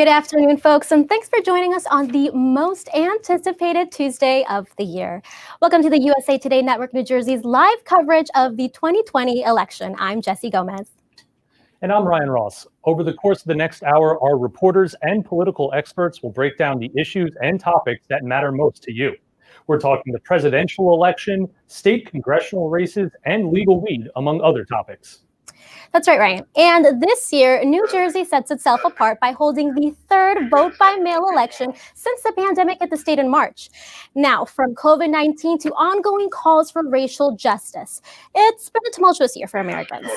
Good afternoon, folks, and thanks for joining us on the most anticipated Tuesday of the year. Welcome to the USA Today Network New Jersey's live coverage of the 2020 election. I'm Jessie Gomez. And I'm Ryan Ross. Over the course of the next hour, our reporters and political experts will break down the issues and topics that matter most to you. We're talking the presidential election, state congressional races, and legal weed, among other topics. That's right, Ryan. And this year, New Jersey sets itself apart by holding the third vote-by-mail election since the pandemic hit the state in March. Now, from COVID-19 to ongoing calls for racial justice, it's been a tumultuous year for Americans.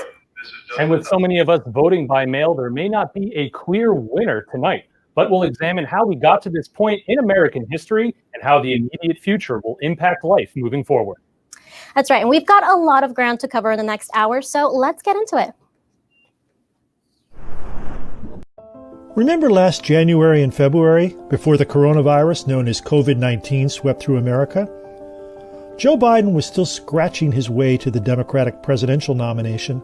And with so many of us voting by mail, there may not be a clear winner tonight, but we'll examine how we got to this point in American history and how the immediate future will impact life moving forward. That's right, and we've got a lot of ground to cover in the next hour, so let's get into it. Remember last January and February, before the coronavirus known as COVID-19 swept through America? Joe Biden was still scratching his way to the Democratic presidential nomination.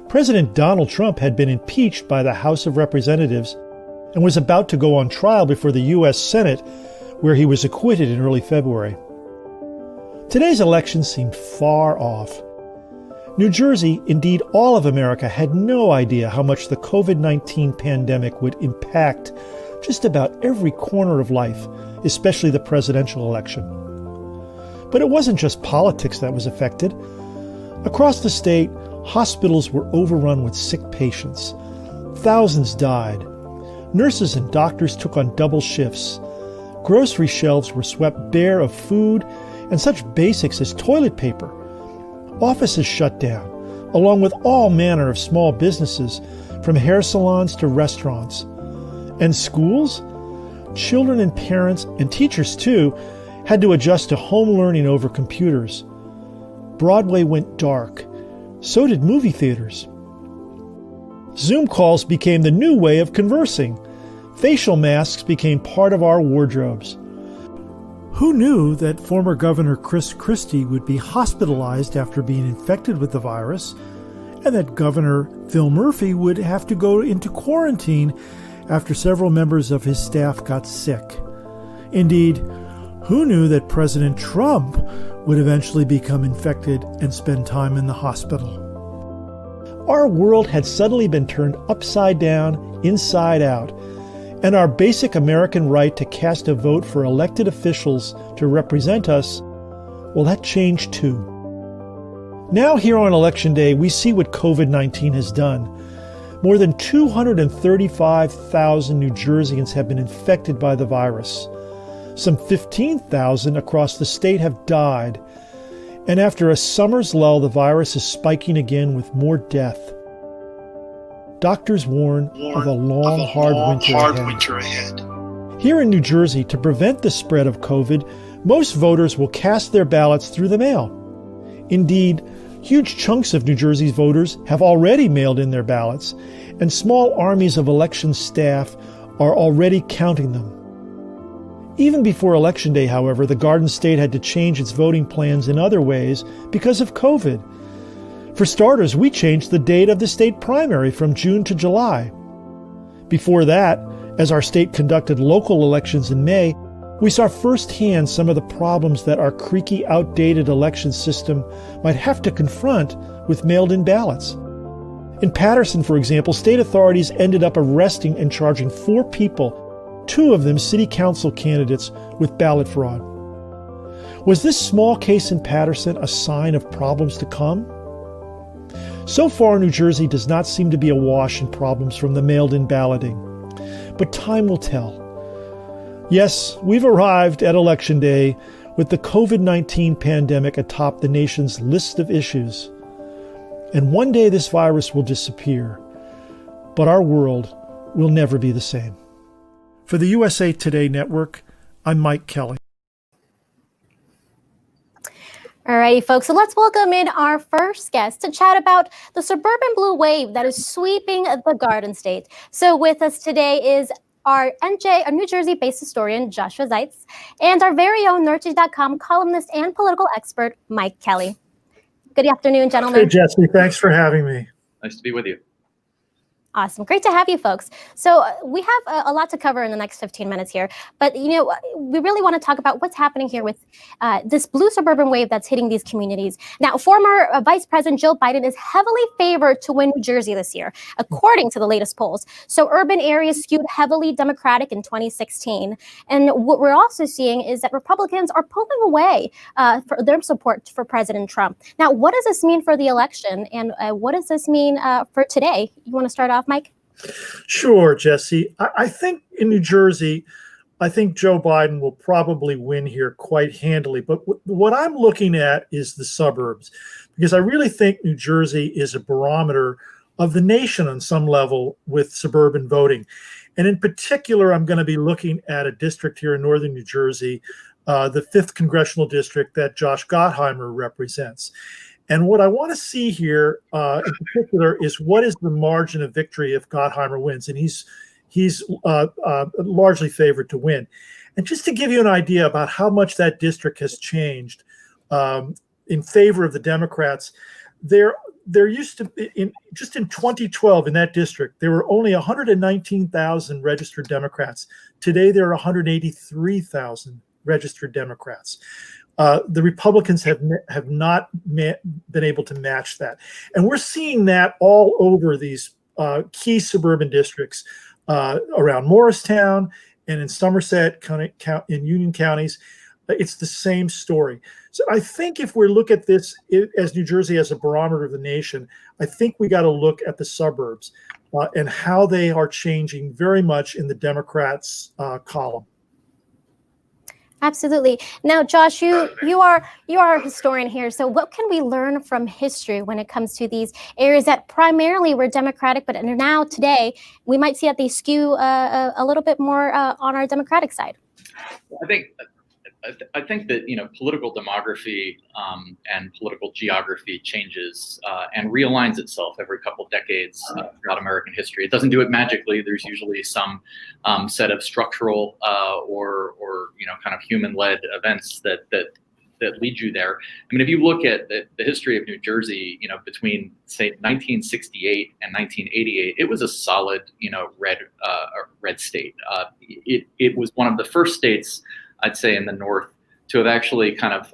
President Donald Trump had been impeached by the House of Representatives and was about to go on trial before the U.S. Senate, where he was acquitted in early February. Today's election seemed far off. New Jersey, indeed all of America, had no idea how much the COVID-19 pandemic would impact just about every corner of life, especially the presidential election. But it wasn't just politics that was affected. Across the state, hospitals were overrun with sick patients. Thousands died. Nurses and doctors took on double shifts. Grocery shelves were swept bare of food and such basics as toilet paper. Offices shut down, along with all manner of small businesses, from hair salons to restaurants. And schools? Children and parents, and teachers too, had to adjust to home learning over computers. Broadway went dark. So did movie theaters. Zoom calls became the new way of conversing. Facial masks became part of our wardrobes. Who knew that former Governor Chris Christie would be hospitalized after being infected with the virus, and that Governor Phil Murphy would have to go into quarantine after several members of his staff got sick? Indeed, who knew that President Trump would eventually become infected and spend time in the hospital? Our world had suddenly been turned upside down, inside out, and our basic American right to cast a vote for elected officials to represent us, well, that changed too. Now here on Election Day, we see what COVID-19 has done. More than 235,000 New Jerseyans have been infected by the virus. Some 15,000 across the state have died. And after a summer's lull, the virus is spiking again with more death. Doctors warn of a long, hard winter ahead. Here in New Jersey, to prevent the spread of COVID, most voters will cast their ballots through the mail. Indeed, huge chunks of New Jersey's voters have already mailed in their ballots, and small armies of election staff are already counting them. Even before Election Day, however, the Garden State had to change its voting plans in other ways because of COVID. For starters, we changed the date of the state primary from June to July. Before that, as our state conducted local elections in May, we saw firsthand some of the problems that our creaky, outdated election system might have to confront with mailed-in ballots. In Paterson, for example, state authorities ended up arresting and charging 4 people, 2 of them city council candidates, with ballot fraud. Was this small case in Paterson a sign of problems to come? So far, New Jersey does not seem to be awash in problems from the mailed-in balloting. But time will tell. Yes, we've arrived at Election Day with the COVID-19 pandemic atop the nation's list of issues. And one day this virus will disappear. But our world will never be the same. For the USA Today Network, I'm Mike Kelly. All righty, folks, so let's welcome in our first guest to chat about the suburban blue wave that is sweeping the Garden State. So with us today is our New Jersey-based historian, Joshua Zeitz, and our very own NerdTage.com columnist and political expert, Mike Kelly. Good afternoon, gentlemen. Hey, Jesse, thanks for having me. Nice to be with you. Awesome. Great to have you folks. So we have a lot to cover in the next 15 minutes here, but we really want to talk about what's happening here with this blue suburban wave that's hitting these communities. Now, former Vice President Joe Biden is heavily favored to win New Jersey this year, according to the latest polls. So urban areas skewed heavily Democratic in 2016. And what we're also seeing is that Republicans are pulling away for their support for President Trump. Now, what does this mean for the election? And what does this mean for today? You want to start off, Mike? Sure, Jesse. I think in New Jersey, I think Joe Biden will probably win here quite handily. But what I'm looking at is the suburbs, because I really think New Jersey is a barometer of the nation on some level with suburban voting. And in particular, I'm going to be looking at a district here in northern New Jersey, the 5th Congressional District that Josh Gottheimer represents. And what I want to see here in particular is what is the margin of victory if Gottheimer wins. And he's largely favored to win. And just to give you an idea about how much that district has changed in favor of the Democrats, there used to be, in 2012 in that district, there were only 119,000 registered Democrats. Today, there are 183,000 registered Democrats. The Republicans have not been able to match that. And we're seeing that all over these key suburban districts around Morristown and in Somerset, in Union counties. It's the same story. So I think if we look at this as New Jersey as a barometer of the nation, I think we got to look at the suburbs and how they are changing very much in the Democrats' column. Absolutely. Now, Josh, you are a historian here. So what can we learn from history when it comes to these areas that primarily were Democratic, but now today we might see that they skew a little bit more on our Democratic side? I think that political demography and political geography changes and realigns itself every couple of decades throughout American history. It doesn't do it magically. There's usually some set of structural or kind of human-led events that lead you there. I mean, if you look at the history of New Jersey, between say 1968 and 1988, it was a solid red state. It was one of the first states, I'd say, in the North to have actually kind of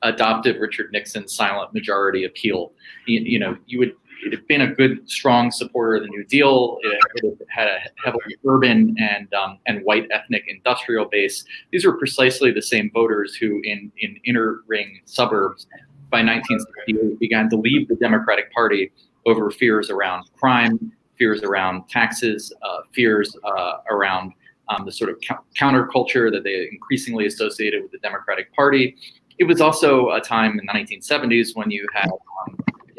adopted Richard Nixon's silent majority appeal. It had been a good, strong supporter of the New Deal. It had a heavily urban and white ethnic industrial base. These were precisely the same voters who, in inner ring suburbs, by 1968 began to leave the Democratic Party over fears around crime, fears around taxes, fears around the sort of counterculture that they increasingly associated with the Democratic Party. It was also a time in the 1970s when you had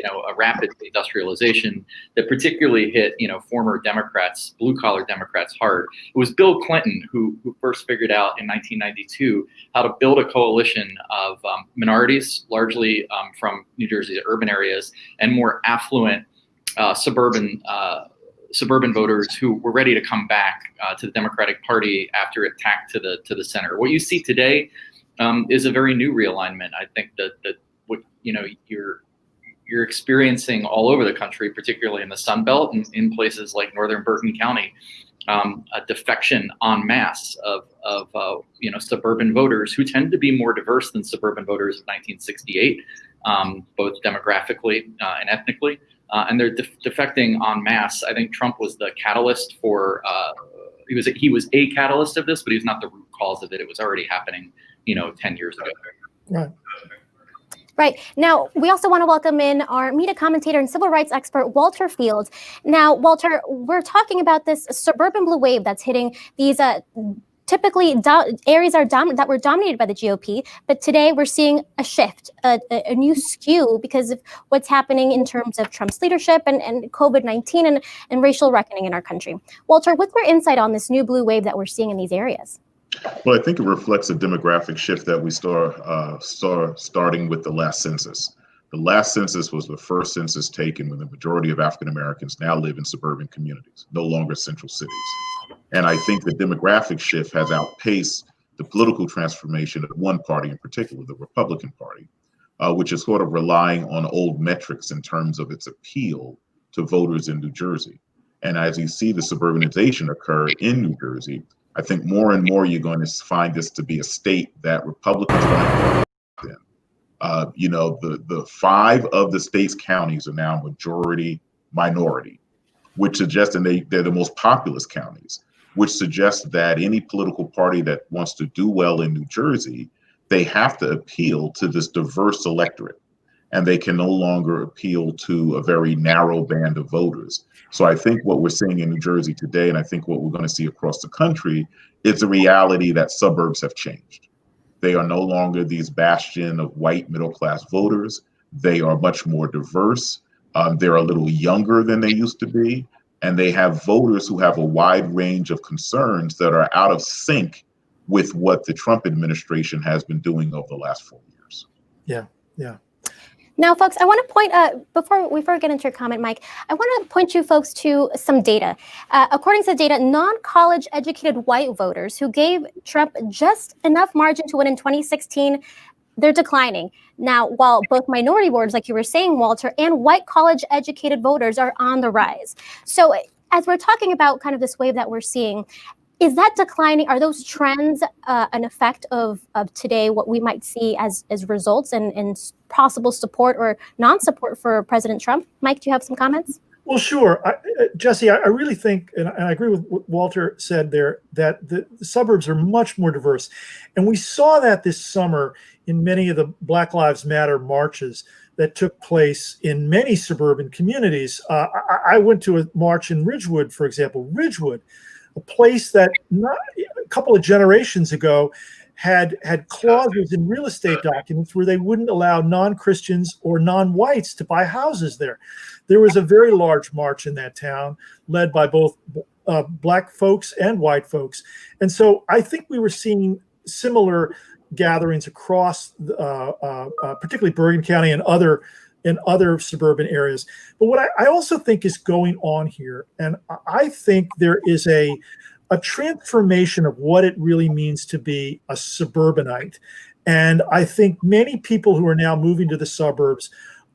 a rapid industrialization that particularly hit former Democrats, blue-collar Democrats, hard. It was Bill Clinton who first figured out in 1992 how to build a coalition of minorities, largely from New Jersey's urban areas, and more affluent suburban voters who were ready to come back to the Democratic Party after it tacked to the center. What you see today is a very new realignment. I think that what you're experiencing all over the country, particularly in the Sun Belt and in places like northern Bergen County, a defection en masse of suburban voters who tend to be more diverse than suburban voters of 1968, both demographically and ethnically. And they're defecting en masse. I think Trump was the catalyst for. He was a catalyst of this, but he was not the root cause of it. It was already happening, 10 years ago. Right. Right. Now, we also want to welcome in our media commentator and civil rights expert, Walter Fields. Now, Walter, we're talking about this suburban blue wave that's hitting these typically areas that were dominated by the GOP, but today we're seeing a shift, a new skew because of what's happening in terms of Trump's leadership and COVID-19 and racial reckoning in our country. Walter, what's your insight on this new blue wave that we're seeing in these areas? Well, I think it reflects a demographic shift that we saw starting with the last census. The last census was the first census taken when the majority of African Americans now live in suburban communities, no longer central cities. And I think the demographic shift has outpaced the political transformation of one party in particular, the Republican Party, which is sort of relying on old metrics in terms of its appeal to voters in New Jersey. And as you see the suburbanization occur in New Jersey, I think more and more you're going to find this to be a state that Republicans want to in. The 5 of the state's counties are now majority minority, which suggests, and they're the most populous counties, which suggests that any political party that wants to do well in New Jersey, they have to appeal to this diverse electorate, and they can no longer appeal to a very narrow band of voters. So I think what we're seeing in New Jersey today, and I think what we're going to see across the country, is the reality that suburbs have changed. They are no longer these bastion of white middle-class voters. They are much more diverse. They're a little younger than they used to be, and they have voters who have a wide range of concerns that are out of sync with what the Trump administration has been doing over the last 4 years. Yeah, yeah. Now, folks, I want to point, before we get into your comment, Mike, I want to point you folks to some data. According to the data, non-college educated white voters who gave Trump just enough margin to win in 2016, they're declining. Now, while both minority voters, like you were saying, Walter, and white college educated voters are on the rise. So as we're talking about kind of this wave that we're seeing, is that declining? Are those trends an effect of today, what we might see as results and possible support or non-support for President Trump? Mike, do you have some comments? Well, sure. Jesse, I really think, and I agree with what Walter said there, that the suburbs are much more diverse. And we saw that this summer in many of the Black Lives Matter marches that took place in many suburban communities. I went to a march in Ridgewood, for example. Ridgewood, a place that a couple of generations ago had clauses in real estate documents where they wouldn't allow non-Christians or non-whites to buy houses there. There was a very large march in that town led by both Black folks and white folks. And so I think we were seeing similar gatherings across, particularly Bergen County and other suburban areas. But what I also think is going on here, and I think there is a transformation of what it really means to be a suburbanite. And I think many people who are now moving to the suburbs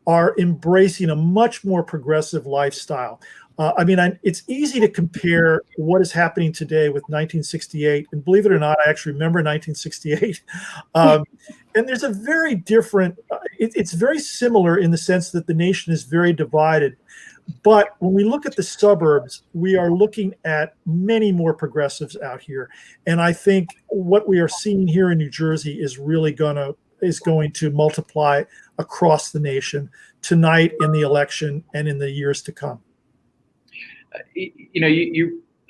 are embracing a much more progressive lifestyle. It's easy to compare what is happening today with 1968. And believe it or not, I actually remember 1968. And there's a very different, it's very similar in the sense that the nation is very divided. But when we look at the suburbs, we are looking at many more progressives out here. And I think what we are seeing here in New Jersey is really going to multiply across the nation tonight in the election and in the years to come.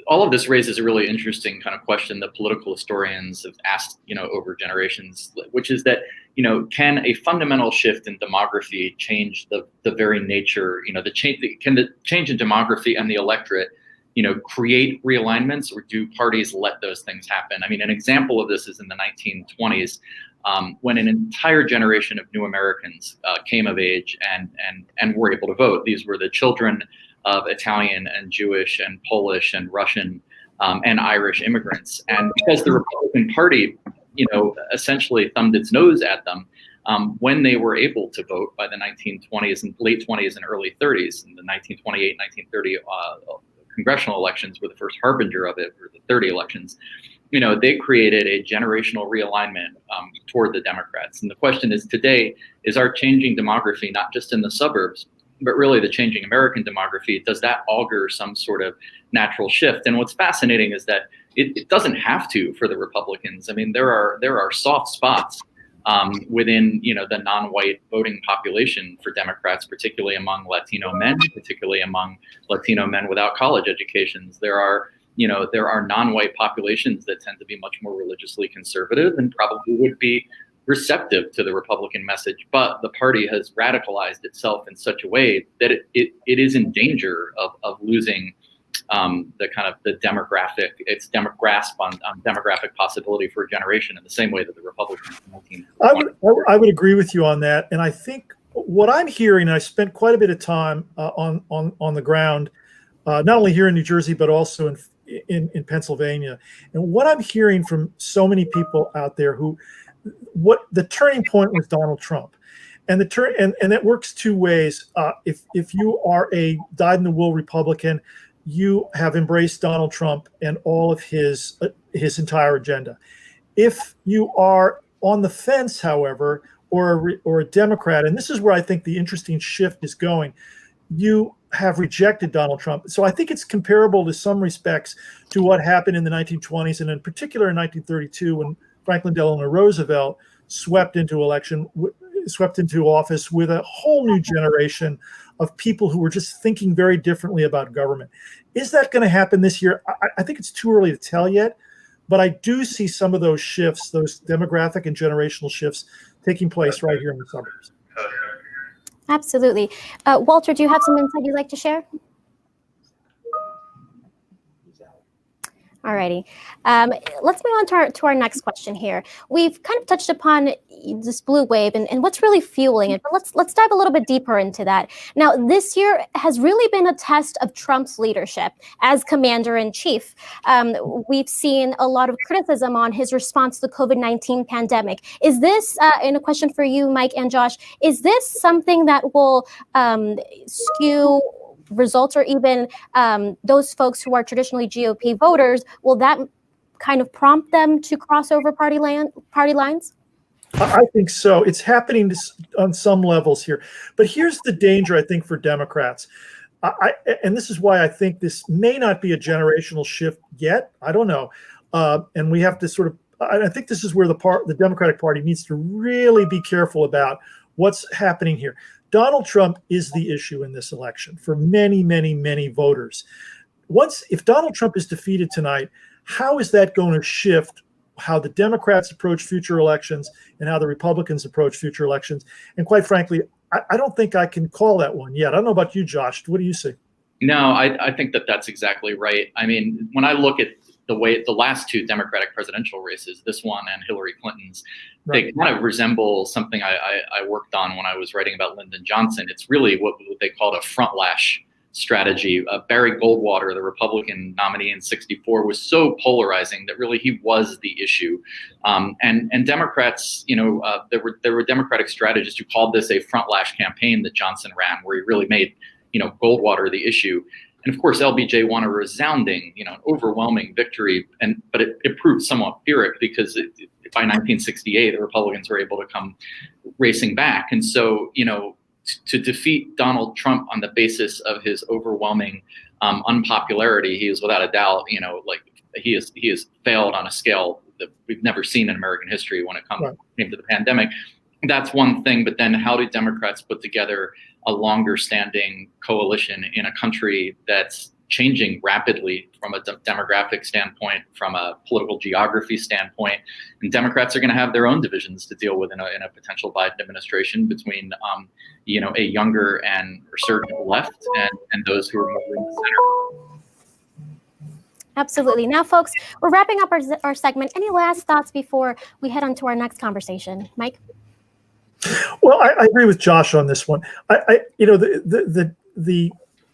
All of this raises a really interesting kind of question that political historians have asked, over generations, which is that, can a fundamental shift in demography change the very nature, can the change in demography and the electorate, create realignments, or do parties let those things happen? An example of this is in the 1920s, when an entire generation of new Americans came of age and were able to vote. These were the children of Italian and Jewish and Polish and Russian and Irish immigrants. And because the Republican Party, essentially thumbed its nose at them when they were able to vote by the 1920s and late 20s and early 30s. And the 1928, 1930 congressional elections were the first harbinger of it, or the 30 elections. They created a generational realignment toward the Democrats. And the question is today, is our changing demography, not just in the suburbs, but really the changing American demography, does that augur some sort of natural shift? And what's fascinating is that it doesn't have to for the Republicans. There are soft spots within the non-white voting population for Democrats, particularly among Latino men, particularly among Latino men without college educations. There are non-white populations that tend to be much more religiously conservative and probably would be receptive to the Republican message, but the party has radicalized itself in such a way that it is in danger of losing the demographic, its grasp on demographic possibility for a generation in the same way that the Republicans in 1920. I would agree with you on that. And I think what I'm hearing, and I spent quite a bit of time on the ground, not only here in New Jersey, but also in Pennsylvania. And what I'm hearing from so many people out there what the turning point was Donald Trump, and and that works two ways. If you are a dyed-in-the-wool Republican, you have embraced Donald Trump and all of his entire agenda. If you are on the fence, however, or a Democrat, and this is where I think the interesting shift is going, you have rejected Donald Trump. So I think it's comparable to some respects to what happened in the 1920s, and in particular in 1932 when Franklin Delano Roosevelt swept into office with a whole new generation of people who were just thinking very differently about government. Is that going to happen this year? I think it's too early to tell yet, but I do see some of those shifts, those demographic and generational shifts, taking place right here in the suburbs. Absolutely. Walter, do you have some insight you'd like to share? Alrighty. Let's move on to our next question here. We've kind of touched upon this blue wave and what's really fueling it, but let's dive a little bit deeper into that. Now, this year has really been a test of Trump's leadership as commander-in-chief. We've seen a lot of criticism on his response to the COVID-19 pandemic. Is this, and a question for you, Mike and Josh, is this something that will skew results, or even those folks who are traditionally GOP voters, will that kind of prompt them to cross over party lines? I think so. It's happening on some levels here. But here's the danger, I think, for Democrats. And this is why I think this may not be a generational shift yet. I don't know. And we have to sort of, I think this is where the Democratic Party needs to really be careful about what's happening here. Donald Trump is the issue in this election for many, many, many voters. If Donald Trump is defeated tonight, how is that going to shift how the Democrats approach future elections and how the Republicans approach future elections? And quite frankly, I don't think I can call that one yet. I don't know about you, Josh. What do you see? No, I think that's exactly right. I mean, when I look at the last two Democratic presidential races, this one and Hillary Clinton's, right, they kind of resemble something I worked on when I was writing about Lyndon Johnson. It's really what they called a front lash strategy. Barry Goldwater, the Republican nominee in '64, was so polarizing that really he was the issue. And Democrats, there were Democratic strategists who called this a front lash campaign that Johnson ran, where he really made Goldwater the issue. And of course, LBJ won a resounding, overwhelming victory, but it proved somewhat pyrrhic because by 1968, the Republicans were able to come racing back. And so, to defeat Donald Trump on the basis of his overwhelming unpopularity, he is without a doubt, he has failed on a scale that we've never seen in American history when it came to the pandemic. That's one thing, but then how do Democrats put together a longer standing coalition in a country that's changing rapidly from a demographic standpoint, from a political geography standpoint? And Democrats are going to have their own divisions to deal with in a potential Biden administration between, a younger and resurgent left and those who are more in the center. Absolutely. Now, folks, we're wrapping up our segment. Any last thoughts before we head on to our next conversation? Mike? Well, I agree with Josh on this one. The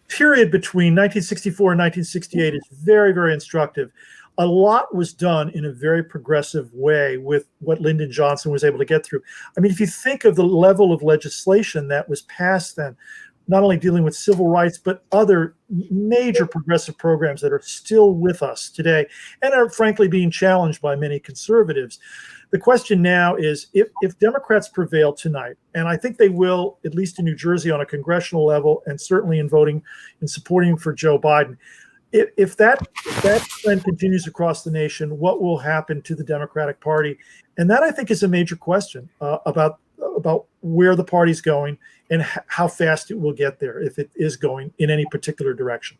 period between 1964 and 1968 is very, very instructive. A lot was done in a very progressive way with what Lyndon Johnson was able to get through. I mean, if you think of the level of legislation that was passed then, not only dealing with civil rights, but other major progressive programs that are still with us today and are frankly being challenged by many conservatives. The question now is if Democrats prevail tonight, and I think they will, at least in New Jersey on a congressional level, and certainly in voting and supporting for Joe Biden, if that trend continues across the nation, what will happen to the Democratic Party? And that, I think, is a major question about where the party's going and how fast it will get there, if it is going in any particular direction.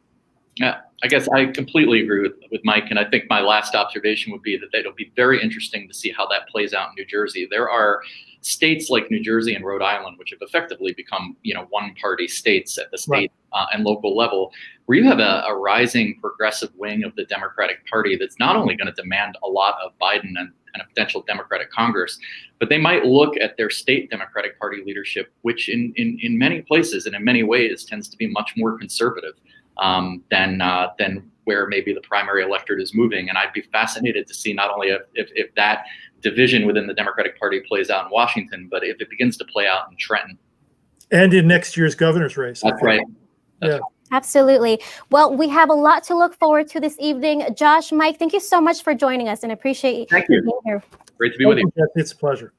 Yeah, I guess I completely agree with Mike, and I think my last observation would be that it'll be very interesting to see how that plays out in New Jersey. There are states like New Jersey and Rhode Island, which have effectively become, one-party states at the state and local level, where you have a rising progressive wing of the Democratic Party that's not only going to demand a lot of Biden and a potential Democratic Congress, but they might look at their state Democratic Party leadership, which in many places and in many ways tends to be much more conservative than where maybe the primary electorate is moving. And I'd be fascinated to see not only if that division within the Democratic Party plays out in Washington, but if it begins to play out in Trenton. And in next year's governor's race. That's right. Yeah. Absolutely. Well, we have a lot to look forward to this evening. Josh, Mike, thank you so much for joining us and appreciate Thank you you. being here. Great to be with you. It's a pleasure.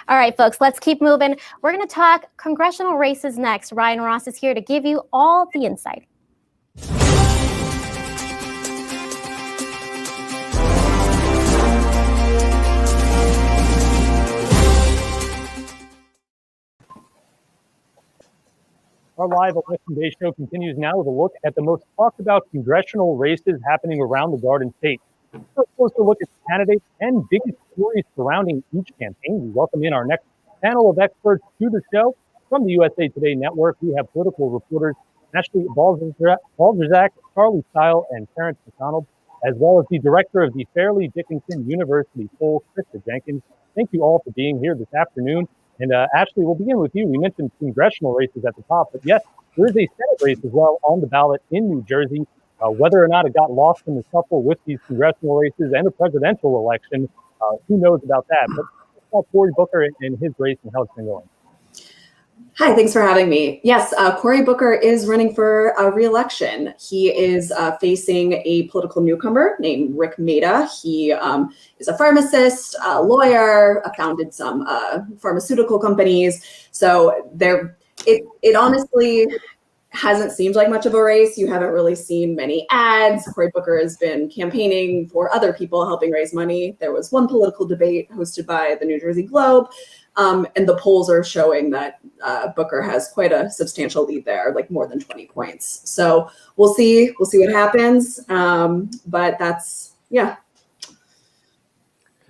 All right, folks, let's keep moving. We're going to talk congressional races next. Ryan Ross is here to give you all the insight. Our live Election Day show continues now with a look at the most talked about congressional races happening around the Garden State. For a closer look at candidates and biggest stories surrounding each campaign, we welcome in our next panel of experts to the show. From the USA Today Network, we have political reporters Ashley Balderzak, Charlie Stile, and Terrence McDonald, as well as the director of the Fairleigh Dickinson University poll, Krista Jenkins. Thank you all for being here this afternoon. And Ashley, we'll begin with you. We mentioned congressional races at the top, but yes, there is a Senate race as well on the ballot in New Jersey. Whether or not it got lost in the shuffle with these congressional races and the presidential election, who knows about that? But let's talk Cory Booker and his race and how it's been going. Hi, thanks for having me. Yes, Cory Booker is running for re-election. He is facing a political newcomer named Rick Maida. He is a pharmacist, a lawyer, founded some pharmaceutical companies. So it honestly hasn't seemed like much of a race. You haven't really seen many ads. Cory Booker has been campaigning for other people, helping raise money. There was one political debate hosted by the New Jersey Globe. And the polls are showing that Booker has quite a substantial lead there, like more than 20 points. So we'll see what happens. But that's, yeah.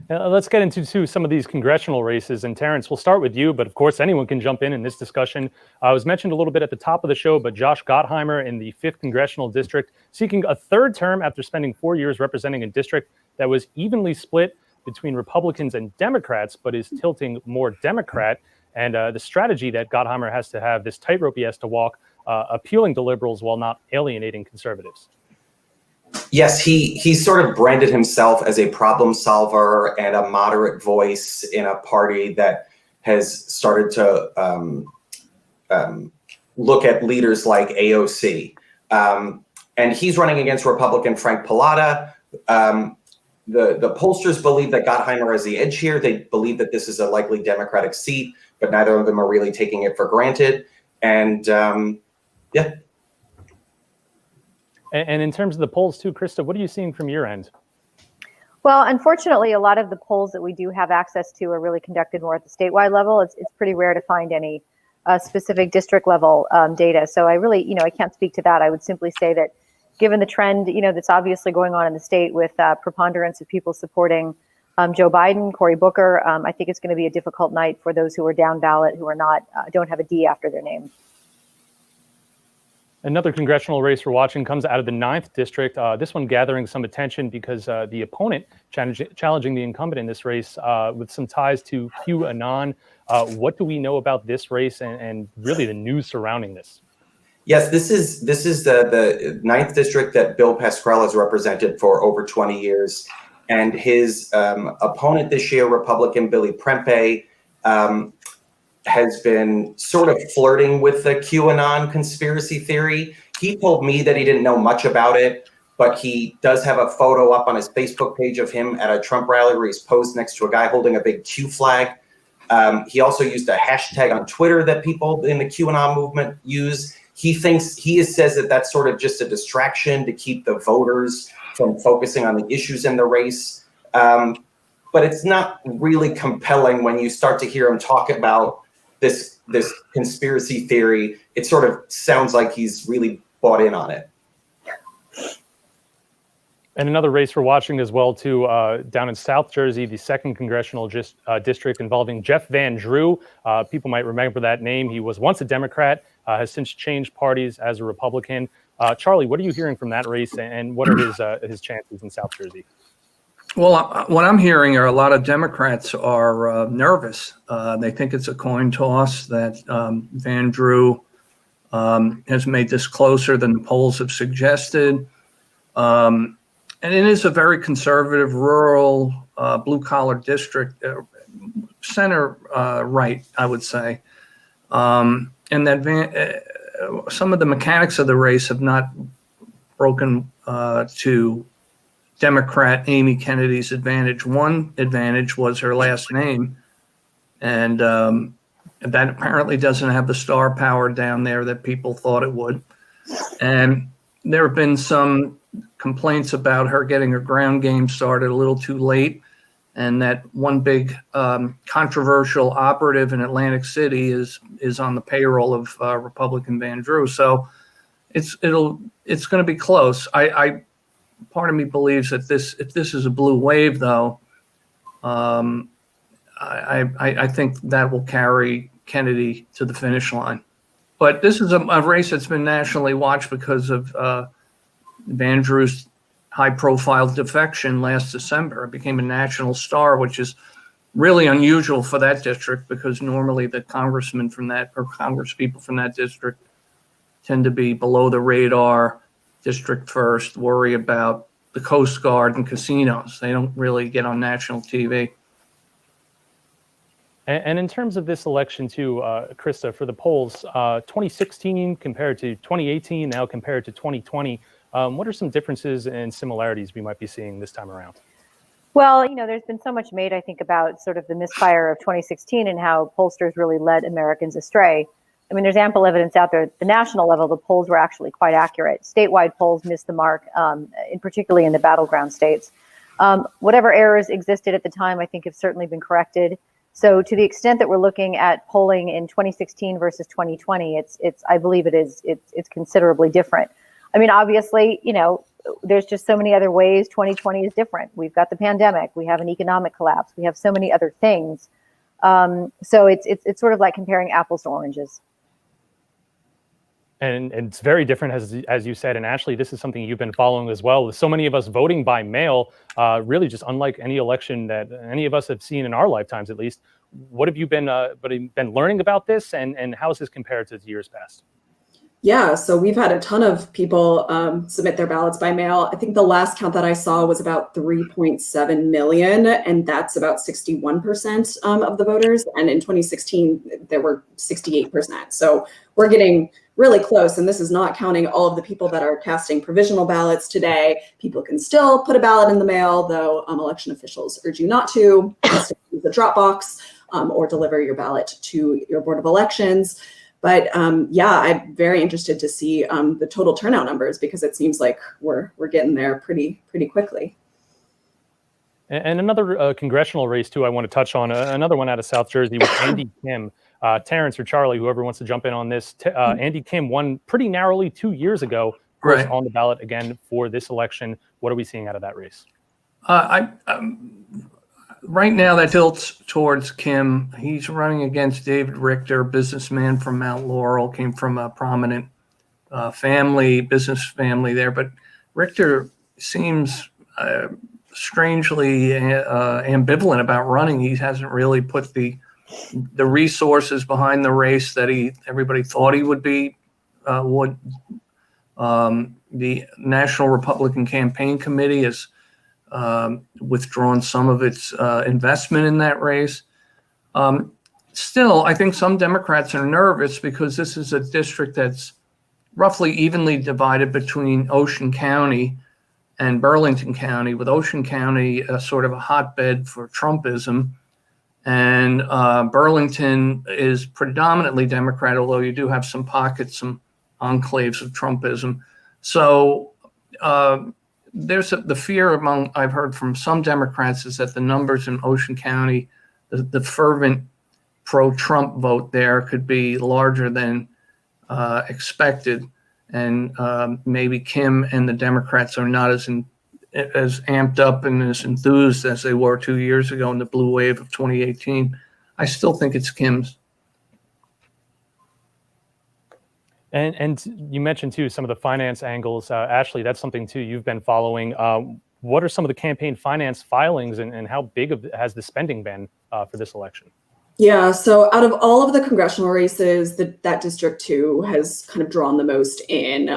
Let's get into some of these congressional races. And Terrence, we'll start with you, but of course, anyone can jump in this discussion. It was mentioned a little bit at the top of the show, but Josh Gottheimer in the 5th Congressional District seeking a 3rd term after spending 4 years representing a district that was evenly split between Republicans and Democrats, but is tilting more Democrat. And the strategy that Gottheimer has to have, this tightrope he has to walk, appealing to liberals while not alienating conservatives. Yes, he sort of branded himself as a problem solver and a moderate voice in a party that has started to look at leaders like AOC. And he's running against Republican Frank Pallotta. The pollsters believe that Gottheimer has the edge here. They believe that this is a likely Democratic seat, but neither of them are really taking it for granted. And yeah. And in terms of the polls too, Krista, what are you seeing from your end? Well, unfortunately, a lot of the polls that we do have access to are really conducted more at the statewide level. It's pretty rare to find any specific district level data. So I really, I can't speak to that. I would simply say that given the trend, that's obviously going on in the state with preponderance of people supporting Joe Biden, Cory Booker, I think it's going to be a difficult night for those who are down ballot, who are not, don't have a D after their name. Another congressional race we're watching comes out of the 9th district. This one gathering some attention because the opponent challenging the incumbent in this race with some ties to QAnon. What do we know about this race and really the news surrounding this? Yes, this is the 9th district that Bill Pascrell has represented for over 20 years. And his opponent this year, Republican Billy Prempeh, has been sort of flirting with the QAnon conspiracy theory. He told me that he didn't know much about it, but he does have a photo up on his Facebook page of him at a Trump rally where he's posed next to a guy holding a big Q flag. He also used a hashtag on Twitter that people in the QAnon movement use. He says that that's sort of just a distraction to keep the voters from focusing on the issues in the race. But it's not really compelling when you start to hear him talk about this conspiracy theory. It sort of sounds like he's really bought in on it. And another race we're watching as well, too, down in South Jersey, the 2nd Congressional District involving Jeff Van Drew. People might remember that name. He was once a Democrat, has since changed parties as a Republican. Charlie, what are you hearing from that race, and what are his chances in South Jersey? Well, what I'm hearing are a lot of Democrats are nervous. They think it's a coin toss, that Van Drew has made this closer than the polls have suggested. And it is a very conservative, rural, blue-collar district, center right, I would say. And that some of the mechanics of the race have not broken to Democrat Amy Kennedy's advantage. One advantage was her last name, and that apparently doesn't have the star power down there that people thought it would. And there have been some complaints about her getting her ground game started a little too late, and that one big controversial operative in Atlantic City is on the payroll of Republican Van Drew. So it's going to be close. Part of me believes that if this is a blue wave, though, I think that will carry Kennedy to the finish line. But this is a race that's been nationally watched because of Van Drew's high-profile defection last December. It became a national star, which is really unusual for that district because normally the congressmen from that or congresspeople from that district tend to be below the radar, district first, worry about the Coast Guard and casinos. They don't really get on national TV. And in terms of this election too, Krista, for the polls, 2016 compared to 2018, now compared to 2020, what are some differences and similarities we might be seeing this time around? Well, there's been so much made, I think, about sort of the misfire of 2016 and how pollsters really led Americans astray. I mean, there's ample evidence out there. At the national level, the polls were actually quite accurate. Statewide polls missed the mark, particularly in the battleground states. Whatever errors existed at the time, I think, have certainly been corrected. So to the extent that we're looking at polling in 2016 versus 2020, I believe it's considerably different. I mean, obviously, there's just so many other ways 2020 is different. We've got the pandemic, we have an economic collapse, we have so many other things. So it's sort of like comparing apples to oranges. And it's very different, as you said. And Ashley, this is something you've been following as well. With so many of us voting by mail, really just unlike any election that any of us have seen in our lifetimes, at least. What have you been learning about this, and how is this compared to years past? Yeah, so we've had a ton of people submit their ballots by mail. I think the last count that I saw was about 3.7 million, and that's about 61% of the voters. And in 2016, there were 68%. So we're getting really close. And this is not counting all of the people that are casting provisional ballots today. People can still put a ballot in the mail, though election officials urge you not to. Use a drop box or deliver your ballot to your Board of Elections. But yeah, I'm very interested to see the total turnout numbers because it seems like we're getting there pretty quickly. And another congressional race too I want to touch on, another one out of South Jersey with Andy Kim. Terrence or Charlie, whoever wants to jump in on this. Andy Kim won pretty narrowly 2 years ago. Right. On the ballot again for this election. What are we seeing out of that race? Right now, that tilts towards Kim. He's running against David Richter, businessman from Mount Laurel, came from a prominent business family there. But Richter seems strangely ambivalent about running. He hasn't really put the resources behind the race that everybody thought he would be. The National Republican Campaign Committee has withdrawn some of its investment in that race. Still, I think some Democrats are nervous because this is a district that's roughly evenly divided between Ocean County and Burlington County, with Ocean County sort of a hotbed for Trumpism. And Burlington is predominantly Democrat, although you do have some pockets, some enclaves of Trumpism. So there's the fear I've heard from some Democrats is that the numbers in Ocean County, the fervent pro-Trump vote there could be larger than expected. And maybe Kim and the Democrats are not as amped up and as enthused as they were 2 years ago in the blue wave of 2018. I still think it's Kim's. And you mentioned too some of the finance angles. Ashley, that's something too you've been following. What are some of the campaign finance filings and how big has the spending been for this election? Yeah, so out of all of the congressional races, that District 2 has kind of drawn the most in.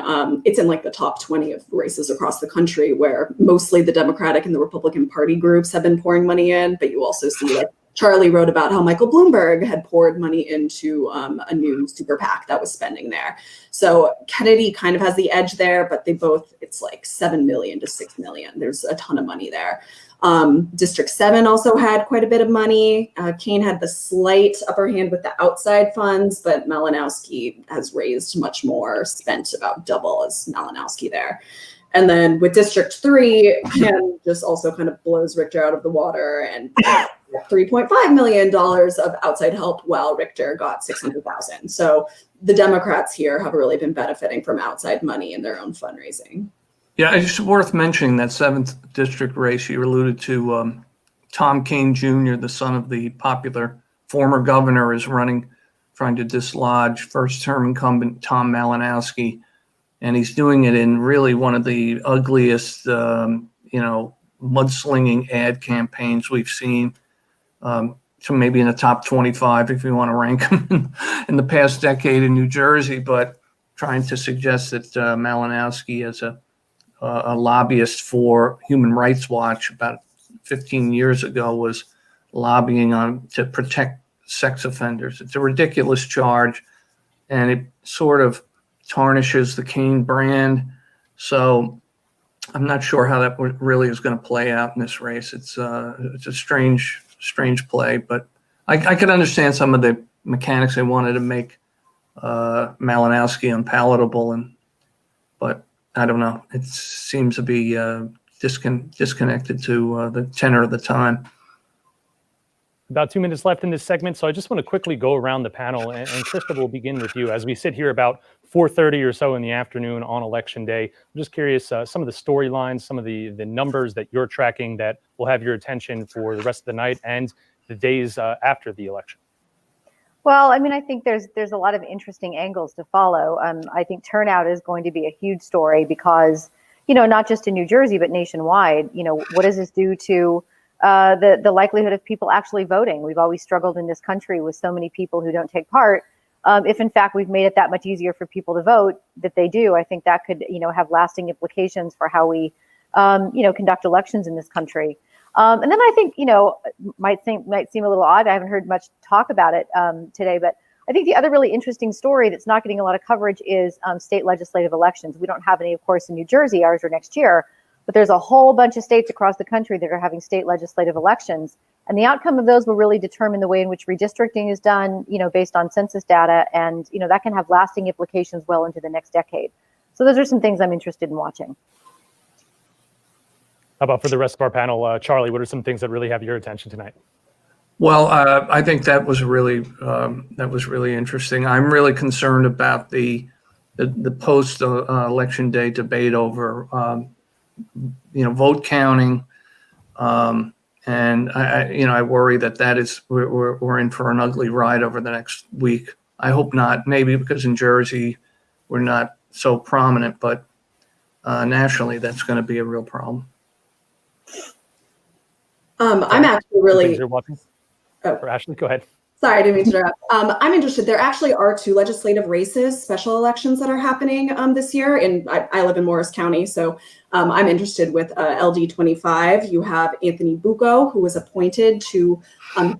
It's in like the top 20 of races across the country where mostly the Democratic and the Republican Party groups have been pouring money in, but you also see like Charlie wrote about how Michael Bloomberg had poured money into a new super PAC that was spending there. So Kennedy kind of has the edge there, but they both, it's like 7 million to 6 million. There's a ton of money there. District 7 also had quite a bit of money. Kane had the slight upper hand with the outside funds, but Malinowski has raised much more, spent about double as Malinowski there. And then with District 3, Ken just also kind of blows Richter out of the water and $3.5 million of outside help, while Richter got $600,000. So the Democrats here have really been benefiting from outside money in their own fundraising. Yeah, it's worth mentioning that 7th district race you alluded to. Tom Kane Jr., the son of the popular former governor, is running, trying to dislodge first-term incumbent Tom Malinowski. And he's doing it in really one of the ugliest, mudslinging ad campaigns we've seen. So maybe in the top 25, if you want to rank him in the past decade in New Jersey, but trying to suggest that Malinowski is a lobbyist for Human Rights Watch about 15 years ago was lobbying to protect sex offenders. It's a ridiculous charge, and it sort of tarnishes the Kane brand. So I'm not sure how that really is going to play out in this race. It's a strange play, but I could understand some of the mechanics they wanted to make Malinowski unpalatable, but I don't know. It seems to be disconnected to the tenor of the time. About 2 minutes left in this segment, so I just want to quickly go around the panel, and Krista, we'll begin with you. As we sit here about 4:30 or so in the afternoon on Election Day, I'm just curious, some of the storylines, some of the numbers that you're tracking that will have your attention for the rest of the night and the days after the election. Well, I mean, I think there's a lot of interesting angles to follow. I think turnout is going to be a huge story because, not just in New Jersey, but nationwide, what does this do to the likelihood of people actually voting? We've always struggled in this country with so many people who don't take part. If in fact we've made it that much easier for people to vote that they do, I think that could, have lasting implications for how we, conduct elections in this country. And then I think, might seem a little odd. I haven't heard much talk about it today, but I think the other really interesting story that's not getting a lot of coverage is state legislative elections. We don't have any, of course, in New Jersey. Ours are next year. But there's a whole bunch of states across the country that are having state legislative elections. And the outcome of those will really determine the way in which redistricting is done, based on census data. And, that can have lasting implications well into the next decade. So those are some things I'm interested in watching. How about for the rest of our panel? Charlie, what are some things that really have your attention tonight? Well, I think that was really interesting. I'm really concerned about the post election day debate over vote counting, and I worry that is we're in for an ugly ride over the next week. I hope not. Maybe because in Jersey we're not so prominent, but nationally that's going to be a real problem. I'm actually really. Oh, Ashley, go ahead. Sorry, I didn't mean to interrupt. I'm interested. There actually are 2 legislative races, special elections that are happening this year. And I live in Morris County, so I'm interested with LD 25. You have Anthony Bucco, who was appointed to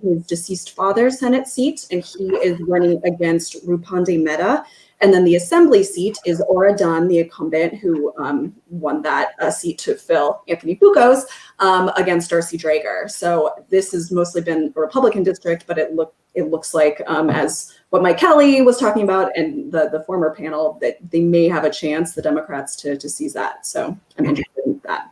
his deceased father's Senate seat, and he is running against Rupande Mehta. And then the assembly seat is Ora Dunn, the incumbent, who won that seat to fill Anthony Bucco's against Darcy Drager. So this has mostly been a Republican district, but it looks like, as what Mike Kelly was talking about and the former panel, that they may have a chance, the Democrats, to seize that. So I'm interested in that.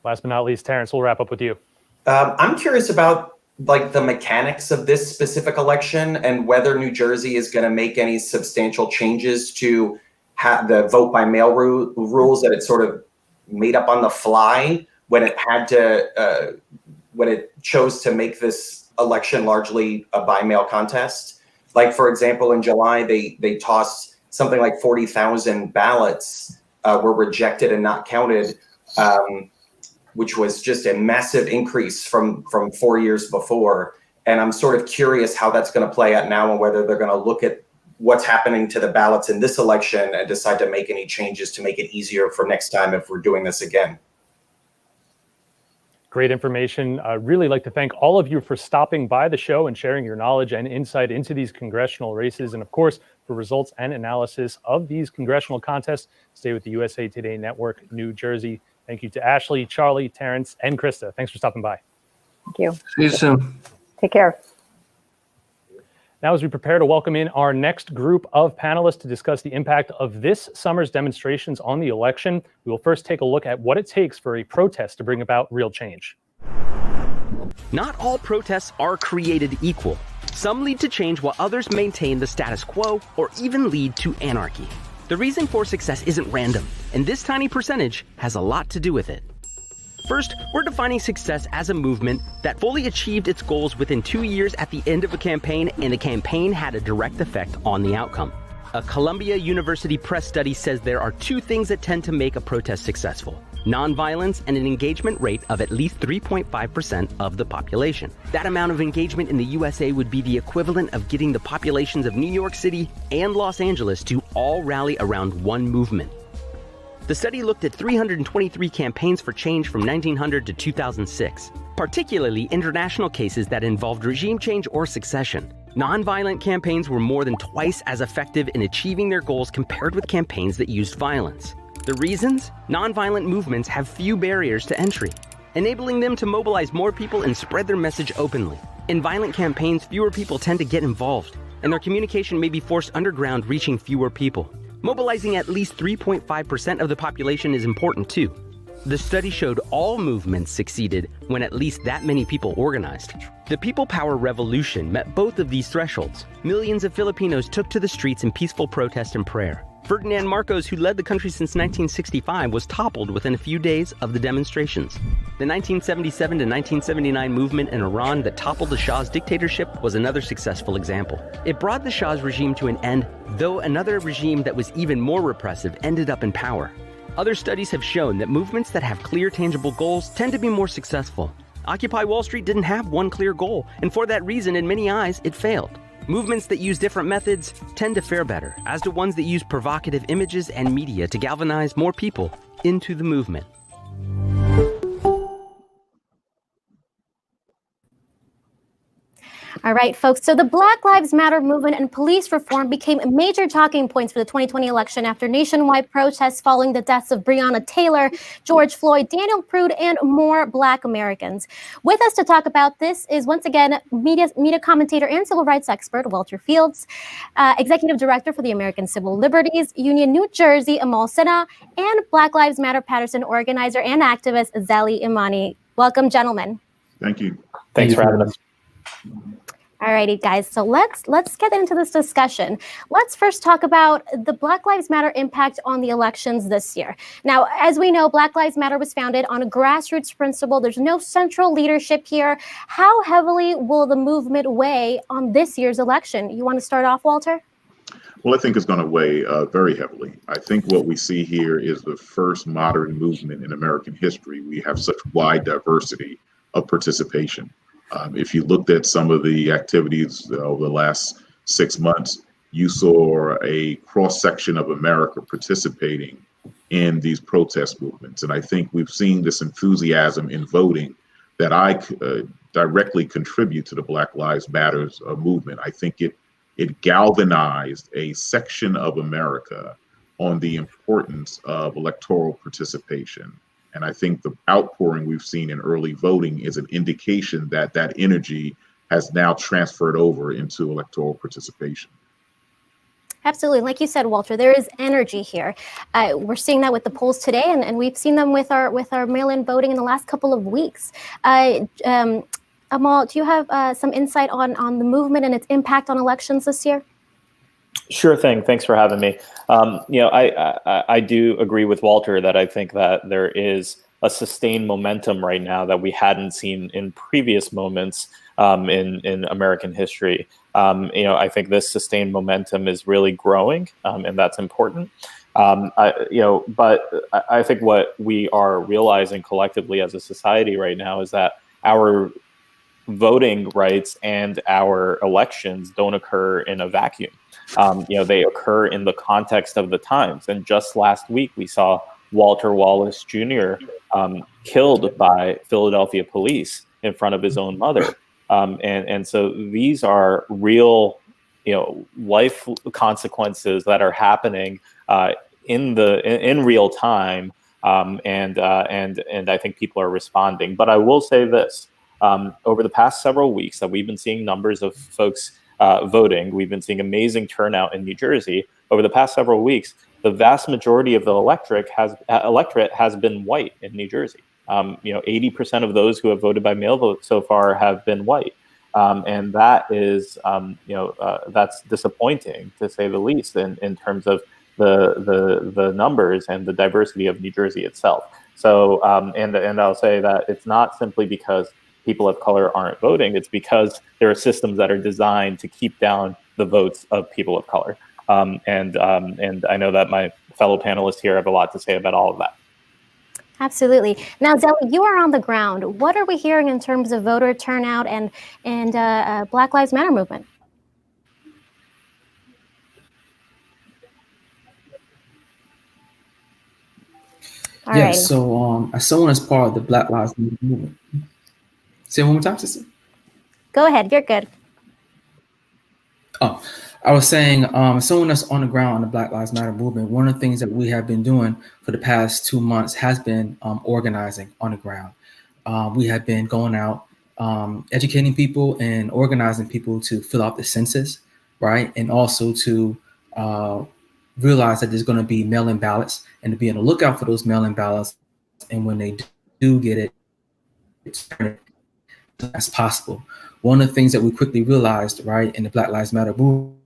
Last but not least, Terrence, we'll wrap up with you. I'm curious about the mechanics of this specific election and whether New Jersey is going to make any substantial changes to the vote by mail rules that it sort of made up on the fly when it had to, when it chose to make this election largely a by mail contest. Like, for example, in July, they tossed something like 40,000 ballots were rejected and not counted, which was just a massive increase from 4 years before. And I'm sort of curious how that's going to play out now and whether they're going to look at what's happening to the ballots in this election and decide to make any changes to make it easier for next time if we're doing this again. Great information. I'd really like to thank all of you for stopping by the show and sharing your knowledge and insight into these congressional races. And of course, for results and analysis of these congressional contests, stay with the USA Today Network, New Jersey. Thank you to Ashley, Charlie, Terrence, and Krista. Thanks for stopping by. Thank you. See you soon. Take care. Now, as we prepare to welcome in our next group of panelists to discuss the impact of this summer's demonstrations on the election, we will first take a look at what it takes for a protest to bring about real change. Not all protests are created equal. Some lead to change while others maintain the status quo or even lead to anarchy. The reason for success isn't random, and this tiny percentage has a lot to do with it. First, we're defining success as a movement that fully achieved its goals within 2 years at the end of a campaign, and the campaign had a direct effect on the outcome. A Columbia University Press study says there are 2 things that tend to make a protest successful: nonviolence and an engagement rate of at least 3.5% of the population. That amount of engagement in the USA would be the equivalent of getting the populations of New York City and Los Angeles to all rally around one movement. The study looked at 323 campaigns for change from 1900 to 2006, particularly international cases that involved regime change or succession. Nonviolent campaigns were more than twice as effective in achieving their goals compared with campaigns that used violence. The reasons? Nonviolent movements have few barriers to entry, enabling them to mobilize more people and spread their message openly. In violent campaigns, fewer people tend to get involved, and their communication may be forced underground, reaching fewer people. Mobilizing at least 3.5% of the population is important too. The study showed all movements succeeded when at least that many people organized. The People Power Revolution met both of these thresholds. Millions of Filipinos took to the streets in peaceful protest and prayer. Ferdinand Marcos, who led the country since 1965, was toppled within a few days of the demonstrations. The 1977 to 1979 movement in Iran that toppled the Shah's dictatorship was another successful example. It brought the Shah's regime to an end, though another regime that was even more repressive ended up in power. Other studies have shown that movements that have clear, tangible goals tend to be more successful. Occupy Wall Street didn't have one clear goal, and for that reason, in many eyes, it failed. Movements that use different methods tend to fare better, as do ones that use provocative images and media to galvanize more people into the movement. All right, folks. So the Black Lives Matter movement and police reform became major talking points for the 2020 election after nationwide protests following the deaths of Breonna Taylor, George Floyd, Daniel Prude, and more Black Americans. With us to talk about this is once again media commentator and civil rights expert Walter Fields, executive director for the American Civil Liberties Union New Jersey, Amal Sinha, and Black Lives Matter Patterson organizer and activist Zeli Imani. Welcome, gentlemen. Thank you. Thanks for having us. All righty, guys. So let's get into this discussion. Let's first talk about the Black Lives Matter impact on the elections this year. Now, as we know, Black Lives Matter was founded on a grassroots principle. There's no central leadership here. How heavily will the movement weigh on this year's election? You want to start off, Walter? Well, I think it's going to weigh very heavily. I think what we see here is the first modern movement in American history. We have such wide diversity of participation. If you looked at some of the activities over the last 6 months, you saw a cross-section of America participating in these protest movements. And I think we've seen this enthusiasm in voting that I directly contribute to the Black Lives Matter movement. I think it galvanized a section of America on the importance of electoral participation. And I think the outpouring we've seen in early voting is an indication that that energy has now transferred over into electoral participation. Absolutely. Like you said, Walter, there is energy here. We're seeing that with the polls today, and we've seen them with our mail-in voting in the last couple of weeks. Amal, do you have some insight on the movement and its impact on elections this year? Sure thing. Thanks for having me. I do agree with Walter that I think that there is a sustained momentum right now that we hadn't seen in previous moments in American history. I think this sustained momentum is really growing, and that's important. But I think what we are realizing collectively as a society right now is that our voting rights and our elections don't occur in a vacuum. They occur in the context of the times. And just last week, we saw Walter Wallace Jr. Killed by Philadelphia police in front of his own mother. And so these are real, life consequences that are happening in real time. And I think people are responding. But I will say this, over the past several weeks that we've been seeing numbers of folks voting, we've been seeing amazing turnout in New Jersey. Over the past several weeks, the vast majority of the electorate has been white in New Jersey. 80% of those who have voted by mail vote so far have been white. And that is, that's disappointing, to say the least, in terms of the numbers and the diversity of New Jersey itself. So, and I'll say that it's not simply because people of color aren't voting, it's because there are systems that are designed to keep down the votes of people of color. And I know that my fellow panelists here have a lot to say about all of that. Absolutely. Now, Zelly, you are on the ground. What are we hearing in terms of voter turnout and Black Lives Matter movement? All right. So as someone as part of the Black Lives Matter movement. Say it one more time, sister. Go ahead. You're good. Oh, I was saying, someone that's on the ground on the Black Lives Matter movement, one of the things that we have been doing for the past 2 months has been organizing on the ground. We have been going out, educating people and organizing people to fill out the census, right? And also to realize that there's going to be mail-in ballots and to be on the lookout for those mail-in ballots. And when they do get it, it's as possible. One of the things that we quickly realized, right, in the Black Lives Matter movement,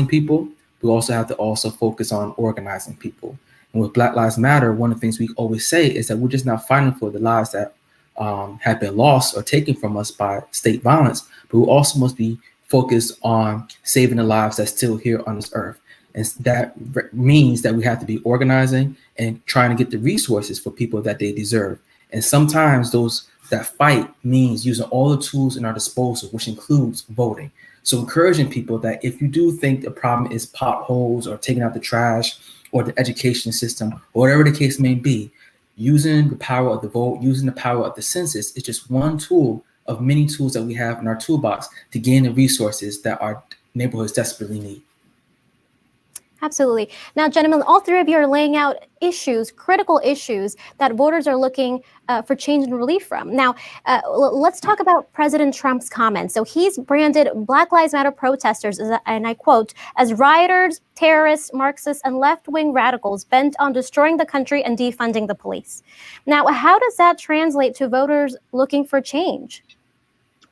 people, we also have to focus on organizing people. And with Black Lives Matter, one of the things we always say is that we're just not fighting for the lives that have been lost or taken from us by state violence, but we also must be focused on saving the lives that's still here on this earth. And that means that we have to be organizing and trying to get the resources for people that they deserve. And sometimes that fight means using all the tools in our disposal, which includes voting. So encouraging people that if you do think the problem is potholes or taking out the trash or the education system, or whatever the case may be, using the power of the vote, using the power of the census is just one tool of many tools that we have in our toolbox to gain the resources that our neighborhoods desperately need. Absolutely. Now, gentlemen, all three of you are laying out issues, critical issues that voters are looking for change and relief from. Now, let's talk about President Trump's comments. So he's branded Black Lives Matter protesters, and I quote, as rioters, terrorists, Marxists, and left-wing radicals bent on destroying the country and defunding the police. Now, how does that translate to voters looking for change?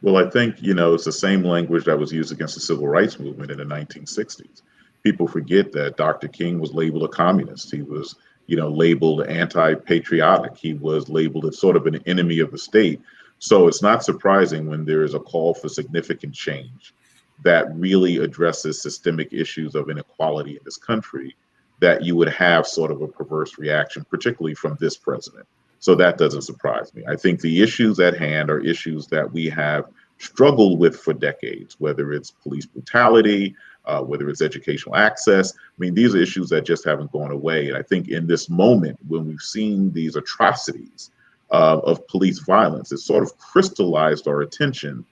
Well, I think, it's the same language that was used against the civil rights movement in the 1960s. People forget that Dr. King was labeled a communist. He was, labeled anti-patriotic. He was labeled as sort of an enemy of the state. So it's not surprising when there is a call for significant change that really addresses systemic issues of inequality in this country, that you would have sort of a perverse reaction, particularly from this president. So that doesn't surprise me. I think the issues at hand are issues that we have struggled with for decades, whether it's police brutality, whether it's educational access. I mean, these are issues that just haven't gone away. And I think in this moment, when we've seen these atrocities of police violence, it sort of crystallized our attention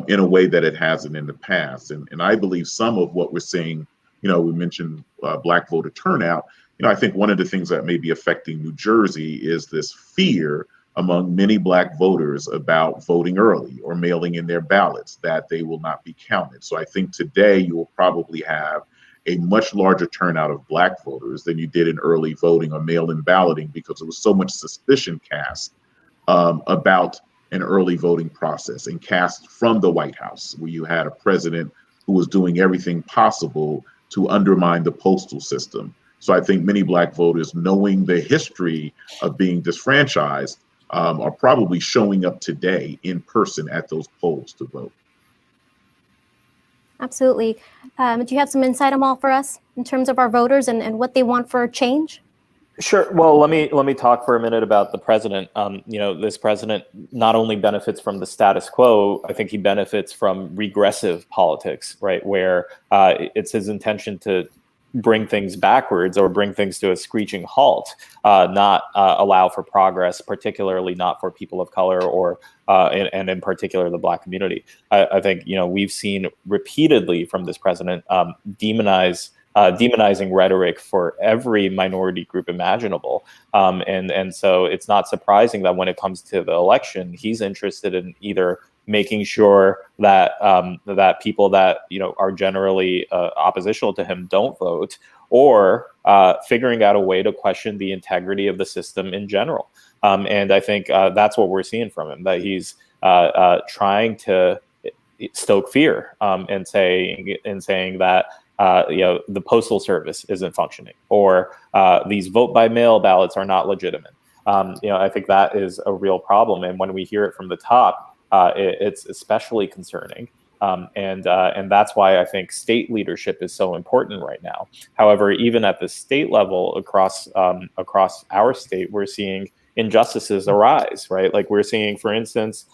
in a way that it hasn't in the past. And I believe some of what we're seeing, we mentioned Black voter turnout. I think one of the things that may be affecting New Jersey is this fear among many Black voters about voting early or mailing in their ballots, that they will not be counted. So I think today you will probably have a much larger turnout of Black voters than you did in early voting or mail-in balloting, because there was so much suspicion cast about an early voting process and cast from the White House, where you had a president who was doing everything possible to undermine the postal system. So I think many Black voters, knowing the history of being disfranchised, are probably showing up today in person at those polls to vote. Absolutely. Do you have some insight on all for us in terms of our voters and what they want for change? Sure. Well, let me talk for a minute about the president. This president not only benefits from the status quo, I think he benefits from regressive politics, right? Where it's his intention to bring things backwards or bring things to a screeching halt, not allow for progress, particularly not for people of color or and in particular the Black community. I think we've seen repeatedly from this president demonizing rhetoric for every minority group imaginable, and so it's not surprising that when it comes to the election, he's interested in either making sure that that people that are generally oppositional to him don't vote, or figuring out a way to question the integrity of the system in general. And I think that's what we're seeing from him, that he's trying to stoke fear and saying that the postal service isn't functioning, or these vote by mail ballots are not legitimate. I think that is a real problem, and when we hear it from the top, it's especially concerning, and that's why I think state leadership is so important right now. However, even at the state level, across our state, we're seeing injustices arise. Right, like we're seeing, for instance,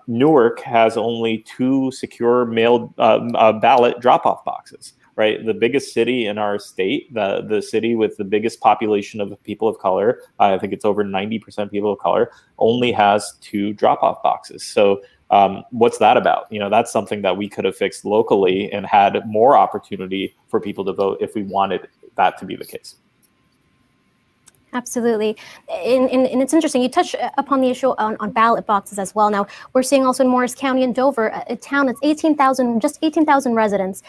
Newark has only 2 secure mail ballot drop-off boxes. Right, the biggest city in our state, the city with the biggest population of people of color, I think it's over 90% people of color, only has 2 drop-off boxes. So what's that about? That's something that we could have fixed locally and had more opportunity for people to vote if we wanted that to be the case. Absolutely. And it's interesting, you touched upon the issue on ballot boxes as well. Now, we're seeing also in Morris County in Dover, a town that's just 18,000 residents,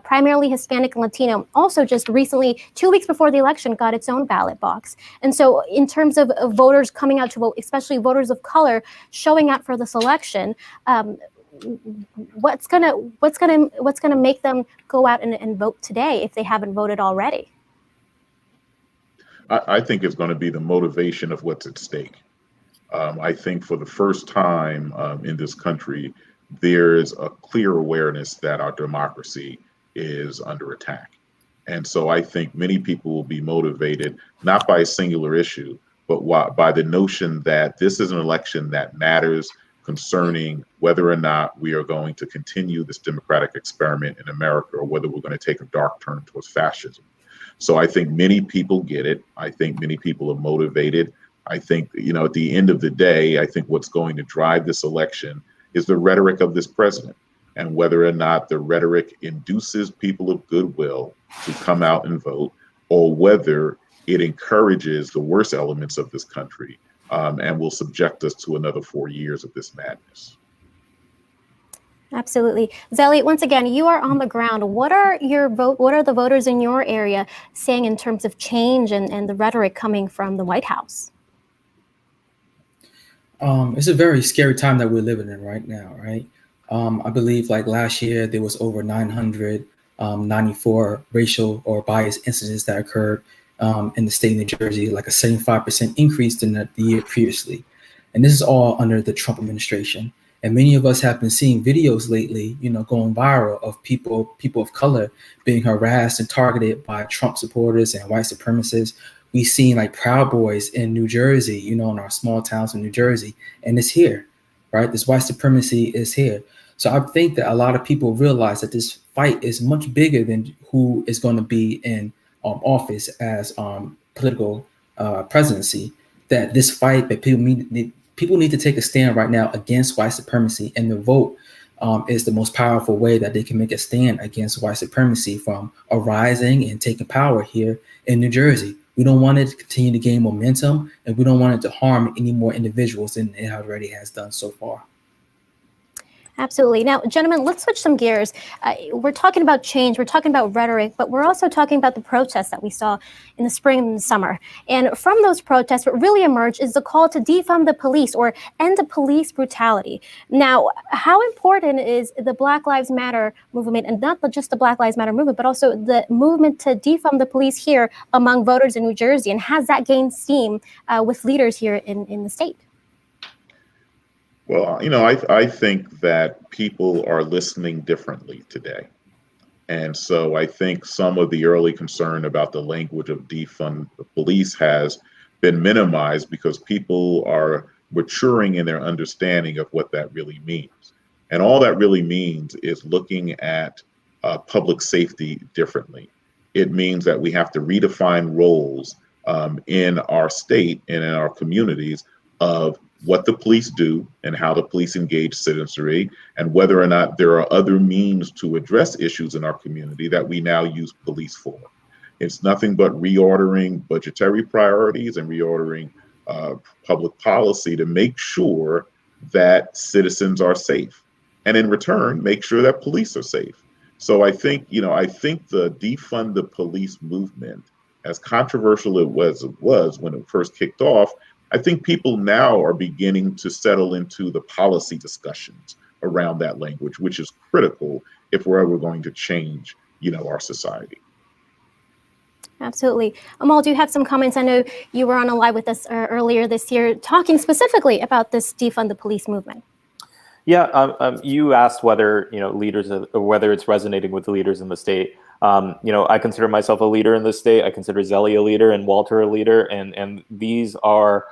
primarily Hispanic and Latino, also just recently, 2 weeks before the election, got its own ballot box. And so in terms of voters coming out to vote, especially voters of color showing out for this election, what's gonna make them go out and vote today if they haven't voted already? I think it's going to be the motivation of what's at stake. I think for the first time in this country, there's a clear awareness that our democracy is under attack. And so I think many people will be motivated not by a singular issue, but by the notion that this is an election that matters concerning whether or not we are going to continue this democratic experiment in America, or whether we're going to take a dark turn towards fascism. So I think many people get it. I think many people are motivated. I think, at the end of the day, I think what's going to drive this election is the rhetoric of this president, and whether or not the rhetoric induces people of goodwill to come out and vote, or whether it encourages the worst elements of this country and will subject us to another 4 years of this madness. Absolutely. Zelly, once again, you are on the ground. What are the voters in your area saying in terms of change and the rhetoric coming from the White House? It's a very scary time that we're living in right now, right? I believe like last year, there was over 994 racial or bias incidents that occurred in the state of New Jersey, like a 75% increase than the year previously. And this is all under the Trump administration. And many of us have been seeing videos lately, going viral of people of color being harassed and targeted by Trump supporters and white supremacists. We've seen like Proud Boys in New Jersey, in our small towns in New Jersey, and it's here, right? This white supremacy is here. So I think that a lot of people realize that this fight is much bigger than who is going to be in office as political presidency. That this fight that people need to take a stand right now against white supremacy, and the vote is the most powerful way that they can make a stand against white supremacy from arising and taking power here in New Jersey. We don't want it to continue to gain momentum, and we don't want it to harm any more individuals than it already has done so far. Absolutely. Now, gentlemen, let's switch some gears. We're talking about change, we're talking about rhetoric, but we're also talking about the protests that we saw in the spring and the summer. And from those protests, what really emerged is the call to defund the police or end the police brutality. Now, how important is the Black Lives Matter movement, and not just the Black Lives Matter movement, but also the movement to defund the police here among voters in New Jersey? And has that gained steam with leaders here in the state? Well, I think that people are listening differently today. And so I think some of the early concern about the language of defund the police has been minimized because people are maturing in their understanding of what that really means. And all that really means is looking at public safety differently. It means that we have to redefine roles in our state and in our communities of what the police do and how the police engage citizenry, and whether or not there are other means to address issues in our community that we now use police for. It's nothing but reordering budgetary priorities and reordering public policy to make sure that citizens are safe, and in return, make sure that police are safe. So I think the defund the police movement, as controversial it was when it first kicked off, I think people now are beginning to settle into the policy discussions around that language, which is critical if we're ever going to change, our society. Absolutely. Amal, do you have some comments? I know you were on a live with us earlier this year talking specifically about this defund the police movement. Yeah, you asked whether leaders, or whether it's resonating with the leaders in the state. I consider myself a leader in the state. I consider Zelly a leader and Walter a leader, and these are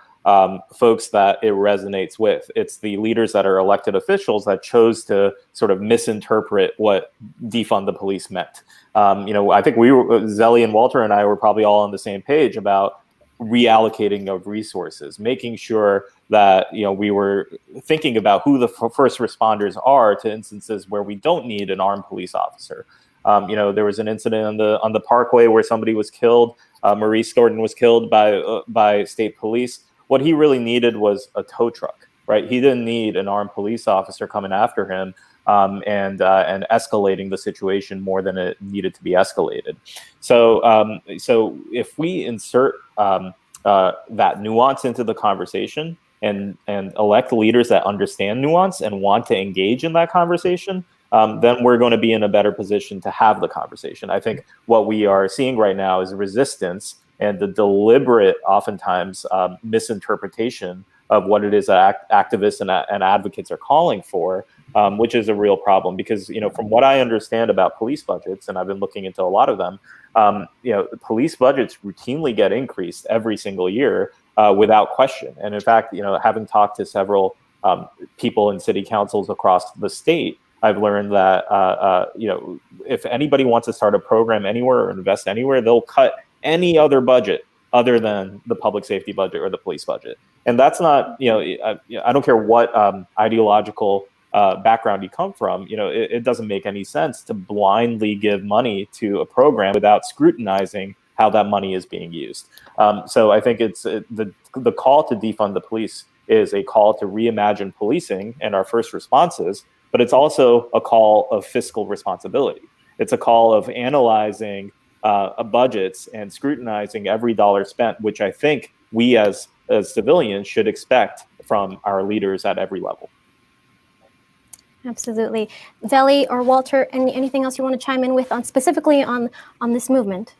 folks that it resonates with. It's the leaders that are elected officials that chose to sort of misinterpret what defund the police meant. I think Zelly and Walter and I were probably all on the same page about reallocating of resources, making sure that we were thinking about who the first responders are to instances where we don't need an armed police officer. There was an incident on the Parkway where somebody was killed. Maurice Thornton was killed by state police. What he really needed was a tow truck, right? He didn't need an armed police officer coming after him and escalating the situation more than it needed to be escalated. So if we insert that nuance into the conversation and elect leaders that understand nuance and want to engage in that conversation, then we're going to be in a better position to have the conversation. I think what we are seeing right now is resistance and the deliberate, oftentimes, misinterpretation of what it is that activists and advocates are calling for, which is a real problem. Because from what I understand about police budgets, and I've been looking into a lot of them, police budgets routinely get increased every single year without question. And in fact, having talked to several people in city councils across the state, I've learned that if anybody wants to start a program anywhere or invest anywhere, they'll cut any other budget other than the public safety budget or the police budget. And that's not, I don't care what ideological background you come from, it doesn't make any sense to blindly give money to a program without scrutinizing how that money is being used. So I think it's the call to defund the police is a call to reimagine policing and our first responses, but it's also a call of fiscal responsibility. It's a call of analyzing budgets and scrutinizing every dollar spent, which I think we as civilians should expect from our leaders at every level. Absolutely. Zelly or Walter, anything else you want to chime in with specifically on this movement?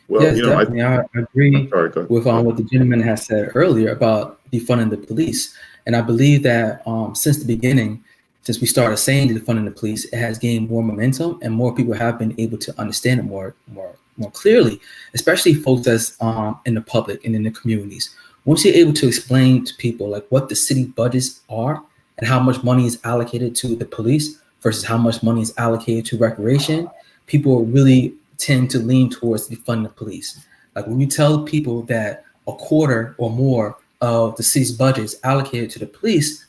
Well, yes, definitely. I agree with what the gentleman has said earlier about defunding the police. And I believe that since the beginning, since we started saying defunding the police, it has gained more momentum and more people have been able to understand it more clearly, especially folks that's in the public and in the communities. Once you're able to explain to people like what the city budgets are and how much money is allocated to the police versus how much money is allocated to recreation, people really tend to lean towards defunding the police. Like when you tell people that a quarter or more of the city's budget is allocated to the police,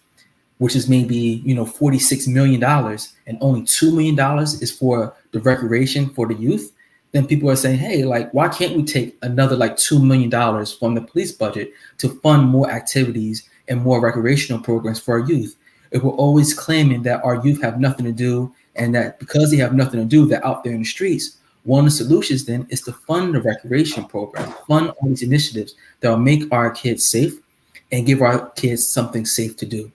which is maybe $46 million, and only $2 million is for the recreation for the youth, then people are saying, hey, like, why can't we take another like $2 million from the police budget to fund more activities and more recreational programs for our youth? If we're always claiming that our youth have nothing to do and that because they have nothing to do, they're out there in the streets, one of the solutions then is to fund the recreation program, fund all these initiatives that will make our kids safe and give our kids something safe to do.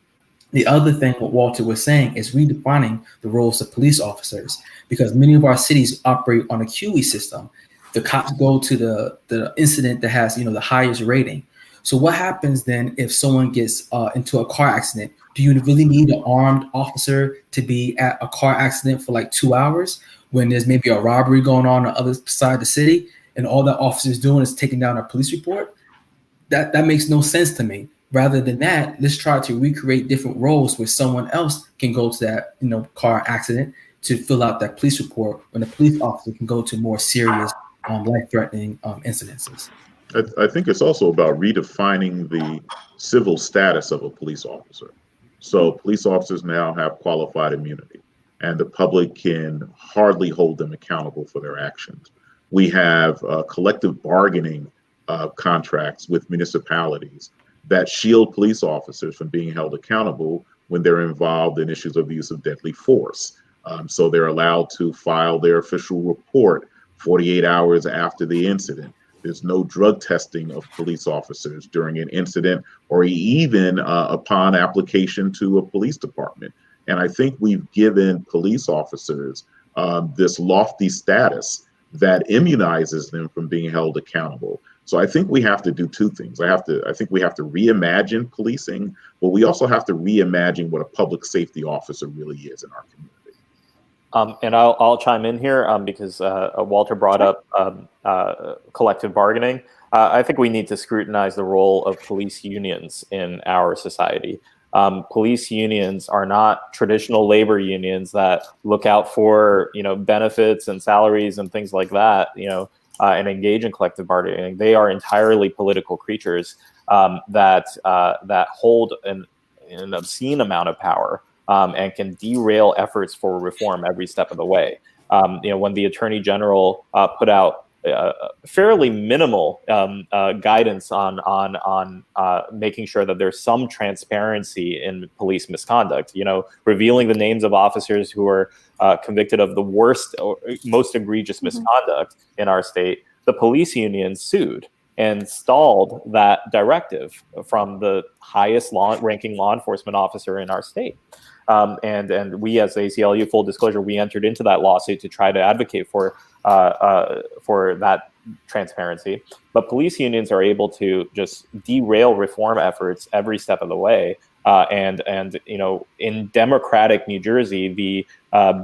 The other thing what Walter was saying is redefining the roles of police officers, because many of our cities operate on a QE system. The cops go to the incident that has the highest rating. So what happens then if someone gets into a car accident? Do you really need an armed officer to be at a car accident for like 2 hours when there's maybe a robbery going on the other side of the city and all that officer's doing is taking down a police report? That makes no sense to me. Rather than that, let's try to recreate different roles where someone else can go to that car accident to fill out that police report when a police officer can go to more serious life-threatening incidences. I think it's also about redefining the civil status of a police officer. So police officers now have qualified immunity, and the public can hardly hold them accountable for their actions. We have collective bargaining contracts with municipalities that shield police officers from being held accountable when they're involved in issues of use of deadly force. So they're allowed to file their official report 48 hours after the incident. There's no drug testing of police officers during an incident or even upon application to a police department. And I think we've given police officers this lofty status that immunizes them from being held accountable. So I think we have to do two things. I think we have to reimagine policing, but we also have to reimagine what a public safety officer really is in our community. And I'll chime in here because Walter brought up collective bargaining. I think we need to scrutinize the role of police unions in our society. Police unions are not traditional labor unions that look out for benefits and salaries and things like that, and engage in collective bargaining. They are entirely political creatures that hold an obscene amount of power. And can derail efforts for reform every step of the way. When the Attorney General put out fairly minimal guidance on making sure that there's some transparency in police misconduct, revealing the names of officers who are convicted of the worst or most egregious misconduct in our state, the police union sued and stalled that directive from the highest ranking law enforcement officer in our state. And we, as the ACLU, full disclosure, we entered into that lawsuit to try to advocate for that transparency. But police unions are able to just derail reform efforts every step of the way. And in democratic New Jersey, the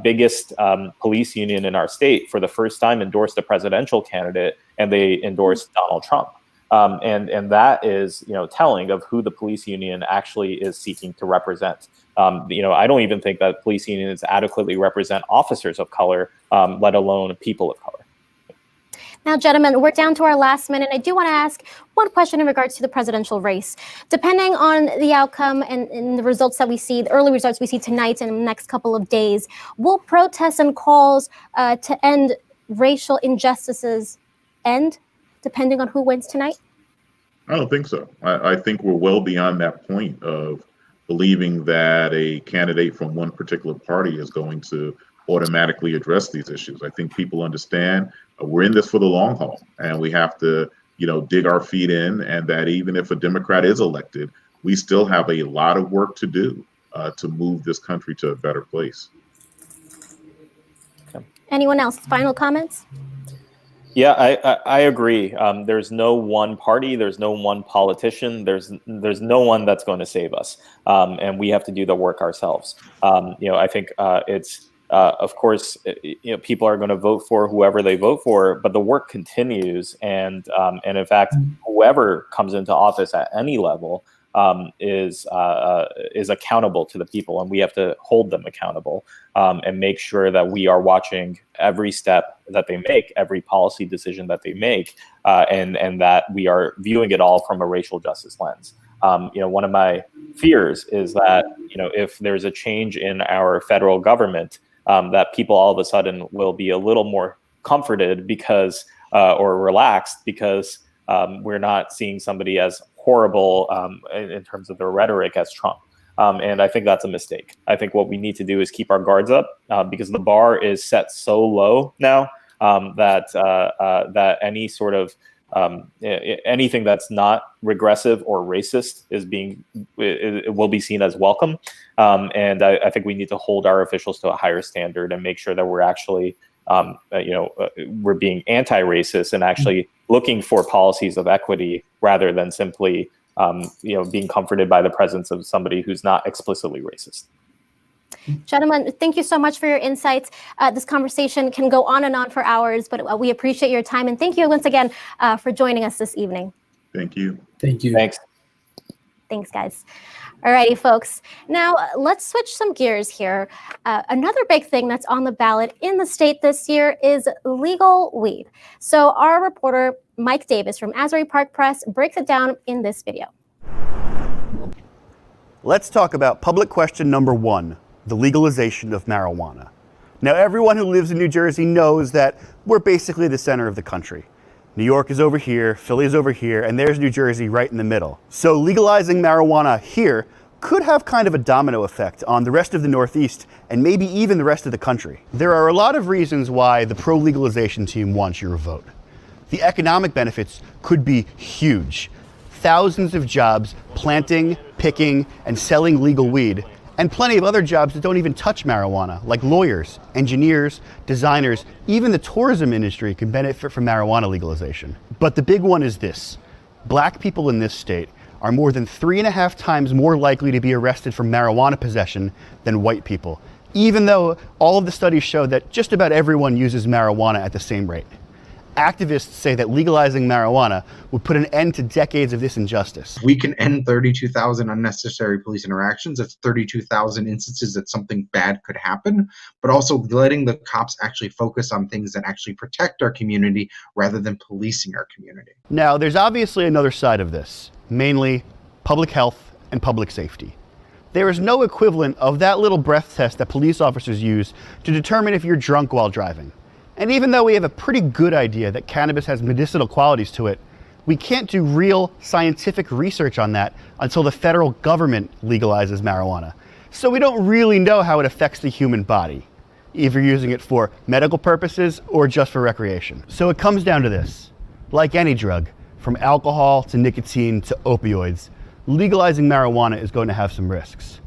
biggest police union in our state, for the first time, endorsed a presidential candidate, and they endorsed Donald Trump. And that is, telling of who the police union actually is seeking to represent. I don't even think that police unions adequately represent officers of color, let alone people of color. Now, gentlemen, we're down to our last minute. I do want to ask one question in regards to the presidential race. Depending on the outcome and the results that we see, the early results we see tonight and in the next couple of days, will protests and calls to end racial injustices end, depending on who wins tonight? I don't think so. I think we're well beyond that point of believing that a candidate from one particular party is going to automatically address these issues. I think people understand we're in this for the long haul, and we have to, dig our feet in, and that even if a Democrat is elected, we still have a lot of work to do to move this country to a better place. Anyone else? Final comments? Yeah, I agree. There's no one party. There's no one politician. There's no one that's going to save us, and we have to do the work ourselves. I think it's of course people are going to vote for whoever they vote for, but the work continues, and in fact, whoever comes into office at any level is accountable to the people, and we have to hold them accountable and make sure that we are watching every step that they make, every policy decision that they make, and that we are viewing it all from a racial justice lens. One of my fears is that if there's a change in our federal government, that people all of a sudden will be a little more comforted because or relaxed because we're not seeing somebody as horrible in terms of their rhetoric as Trump. And I think that's a mistake. I think what we need to do is keep our guards up because the bar is set so low now that any sort of anything that's not regressive or racist it will be seen as welcome. And I think we need to hold our officials to a higher standard and make sure that we're actually we're being anti-racist and actually looking for policies of equity rather than simply being comforted by the presence of somebody who's not explicitly racist. Gentlemen, thank you so much for your insights. This conversation can go on and on for hours, but we appreciate your time. And thank you once again for joining us this evening. Thank you. Thank you. Thanks. Thanks, guys. Alrighty, folks. Now let's switch some gears here. Another big thing that's on the ballot in the state this year is legal weed. So our reporter, Mike Davis from Asbury Park Press, breaks it down in this video. Let's talk about public question number 1, the legalization of marijuana. Now, everyone who lives in New Jersey knows that we're basically the center of the country. New York is over here, Philly is over here, and there's New Jersey right in the middle. So legalizing marijuana here could have kind of a domino effect on the rest of the Northeast and maybe even the rest of the country. There are a lot of reasons why the pro-legalization team wants your vote. The economic benefits could be huge. Thousands of jobs planting, picking, and selling legal weed, and plenty of other jobs that don't even touch marijuana, like lawyers, engineers, designers, even the tourism industry can benefit from marijuana legalization. But the big one is this: black people in this state are more than 3.5 times more likely to be arrested for marijuana possession than white people, even though all of the studies show that just about everyone uses marijuana at the same rate. Activists say that legalizing marijuana would put an end to decades of this injustice. We can end 32,000 unnecessary police interactions. That's 32,000 instances that something bad could happen, but also letting the cops actually focus on things that actually protect our community rather than policing our community. Now, there's obviously another side of this, mainly public health and public safety. There is no equivalent of that little breath test that police officers use to determine if you're drunk while driving. And even though we have a pretty good idea that cannabis has medicinal qualities to it, we can't do real scientific research on that until the federal government legalizes marijuana. So we don't really know how it affects the human body, either using it for medical purposes or just for recreation. So it comes down to this: like any drug, from alcohol to nicotine to opioids, legalizing marijuana is going to have some risks.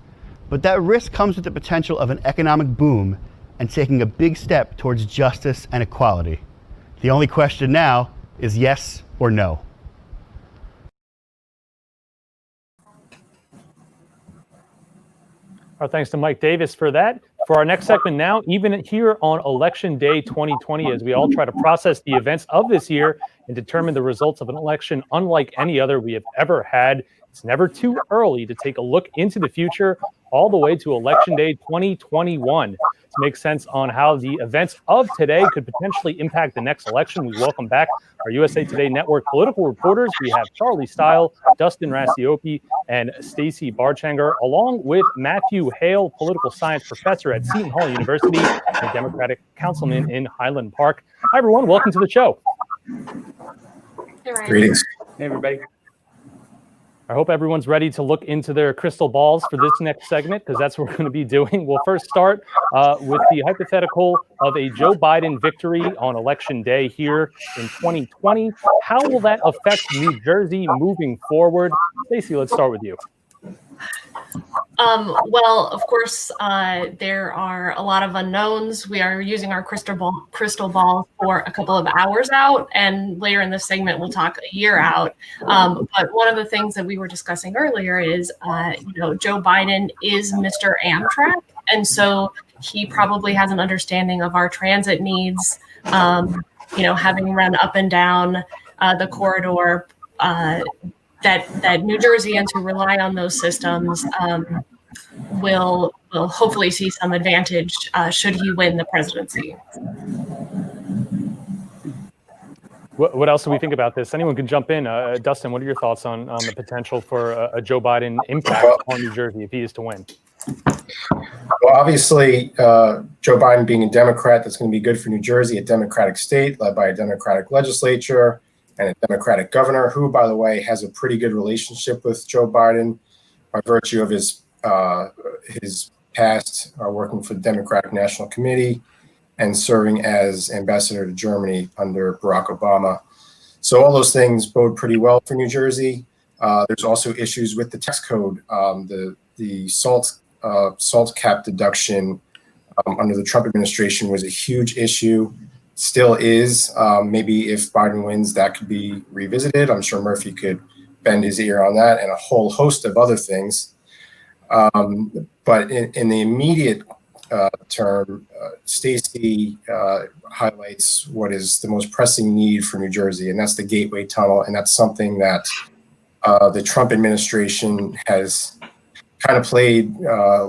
But that risk comes with the potential of an economic boom and taking a big step towards justice and equality. The only question now is yes or no. Our thanks to Mike Davis for that. For our next segment now, even here on Election Day 2020, as we all try to process the events of this year and determine the results of an election unlike any other we have ever had, it's never too early to take a look into the future, all the way to Election Day 2021. To make sense on how the events of today could potentially impact the next election, we welcome back our USA Today Network political reporters. We have Charlie Style, Dustin Rasiopi, and Stacey Barchanger, along with Matthew Hale, political science professor at Seton Hall University and Democratic councilman in Highland Park. Hi, everyone. Welcome to the show. Greetings. Hey, everybody. I hope everyone's ready to look into their crystal balls for this next segment, because that's what we're going to be doing. We'll first start with the hypothetical of a Joe Biden victory on Election Day here in 2020. How will that affect New Jersey moving forward? Stacey, let's start with you. Well, of course, there are a lot of unknowns. We are using our crystal ball for a couple of hours out, and later in this segment, we'll talk a year out. But one of the things that we were discussing earlier is, Joe Biden is Mr. Amtrak, and so he probably has an understanding of our transit needs. Having run up and down the corridor. That New Jerseyans who rely on those systems will hopefully see some advantage should he win the presidency. What else do we think about this? Anyone can jump in. Dustin, what are your thoughts on the potential for a Joe Biden impact on New Jersey if he is to win? Well, obviously, Joe Biden being a Democrat, that's going to be good for New Jersey, a Democratic state led by a Democratic legislature and a Democratic governor, who, by the way, has a pretty good relationship with Joe Biden by virtue of his past working for the Democratic National Committee and serving as ambassador to Germany under Barack Obama. So all those things bode pretty well for New Jersey. There's also issues with the tax code. The salt cap deduction under the Trump administration was a huge issue. Still is. Maybe if Biden wins, that could be revisited. I'm sure Murphy could bend his ear on that and a whole host of other things. But in the immediate term, Stacey highlights what is the most pressing need for New Jersey, and that's the Gateway Tunnel. And that's something that the Trump administration has kind of played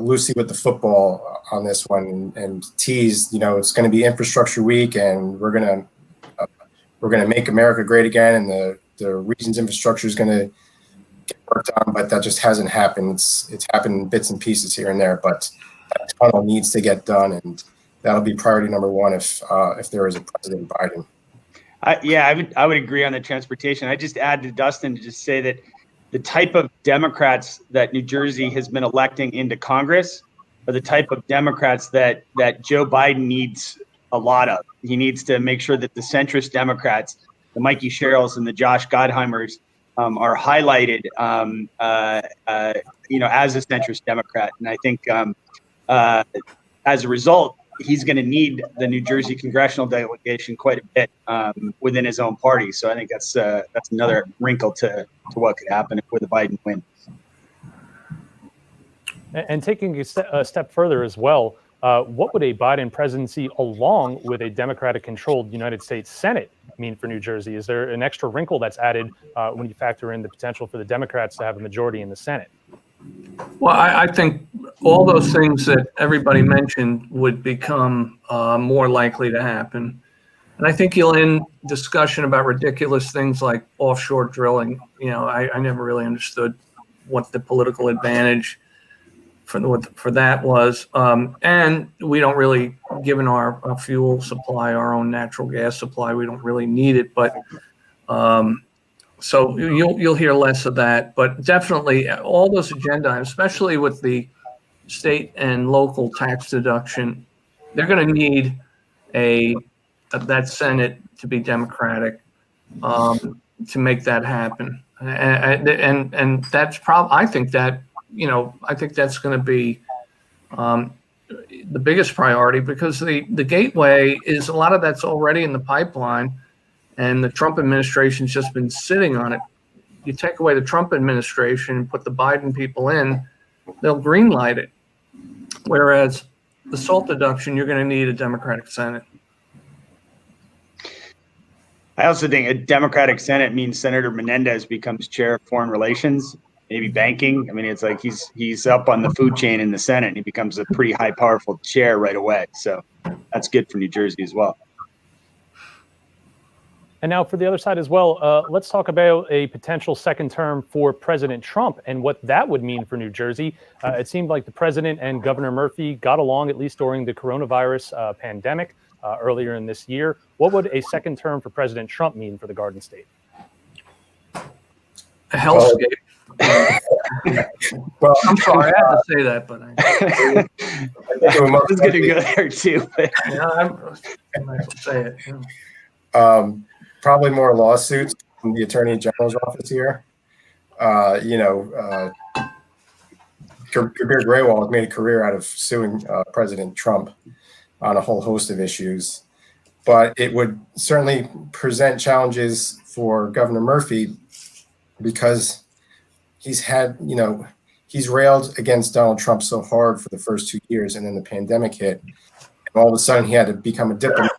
loosely with the football on this one and teased, it's going to be infrastructure week and we're going to make America great again, and the region's infrastructure is going to get worked on, but that just hasn't happened. It's happened in bits and pieces here and there, but that tunnel needs to get done, and that'll be priority number one if there is a President Biden. I would agree on the transportation. I just add to Dustin to just say that the type of Democrats that New Jersey has been electing into Congress are the type of Democrats that Joe Biden needs a lot of. He needs to make sure that the centrist Democrats, the Mikey Sherrills and the Josh Gottheimers, are highlighted, as a centrist Democrat. And I think as a result, he's going to need the New Jersey congressional delegation quite a bit within his own party. So I think that's another wrinkle to what could happen with a Biden win. And taking a step further as well, what would a Biden presidency along with a Democratic-controlled United States Senate mean for New Jersey? Is there an extra wrinkle that's added when you factor in the potential for the Democrats to have a majority in the Senate? Well, I think all those things that everybody mentioned would become more likely to happen. And I think you'll end discussion about ridiculous things like offshore drilling. I never really understood what the political advantage for that was. And we don't really, given our fuel supply, our own natural gas supply, we don't really need it. But so you'll hear less of that. But definitely all those agenda items, especially with the state and local tax deduction, they're going to need that Senate to be Democratic to make that happen. And that's I think that's going to be the biggest priority, because the gateway is a lot of that's already in the pipeline, and the Trump administration's just been sitting on it. You take away the Trump administration and put the Biden people in, they'll greenlight it. Whereas the SALT deduction, you're going to need a Democratic Senate. I also think a Democratic Senate means Senator Menendez becomes chair of foreign relations, maybe banking. I mean, it's like he's up on the food chain in the Senate, and he becomes a pretty high, powerful chair right away. So that's good for New Jersey as well. And now for the other side as well, let's talk about a potential second term for President Trump and what that would mean for New Jersey. It seemed like the president and Governor Murphy got along, at least during the coronavirus pandemic earlier in this year. What would a second term for President Trump mean for the Garden State? A hellscape. Well, I'm sorry, I had to say that, but I was going to go there too. But. Yeah, I might as well say it. Yeah. Probably more lawsuits from the Attorney General's office here. Kabir Graywall has made a career out of suing President Trump on a whole host of issues. But it would certainly present challenges for Governor Murphy, because he's railed against Donald Trump so hard for the first 2 years, and then the pandemic hit, and all of a sudden he had to become a diplomat.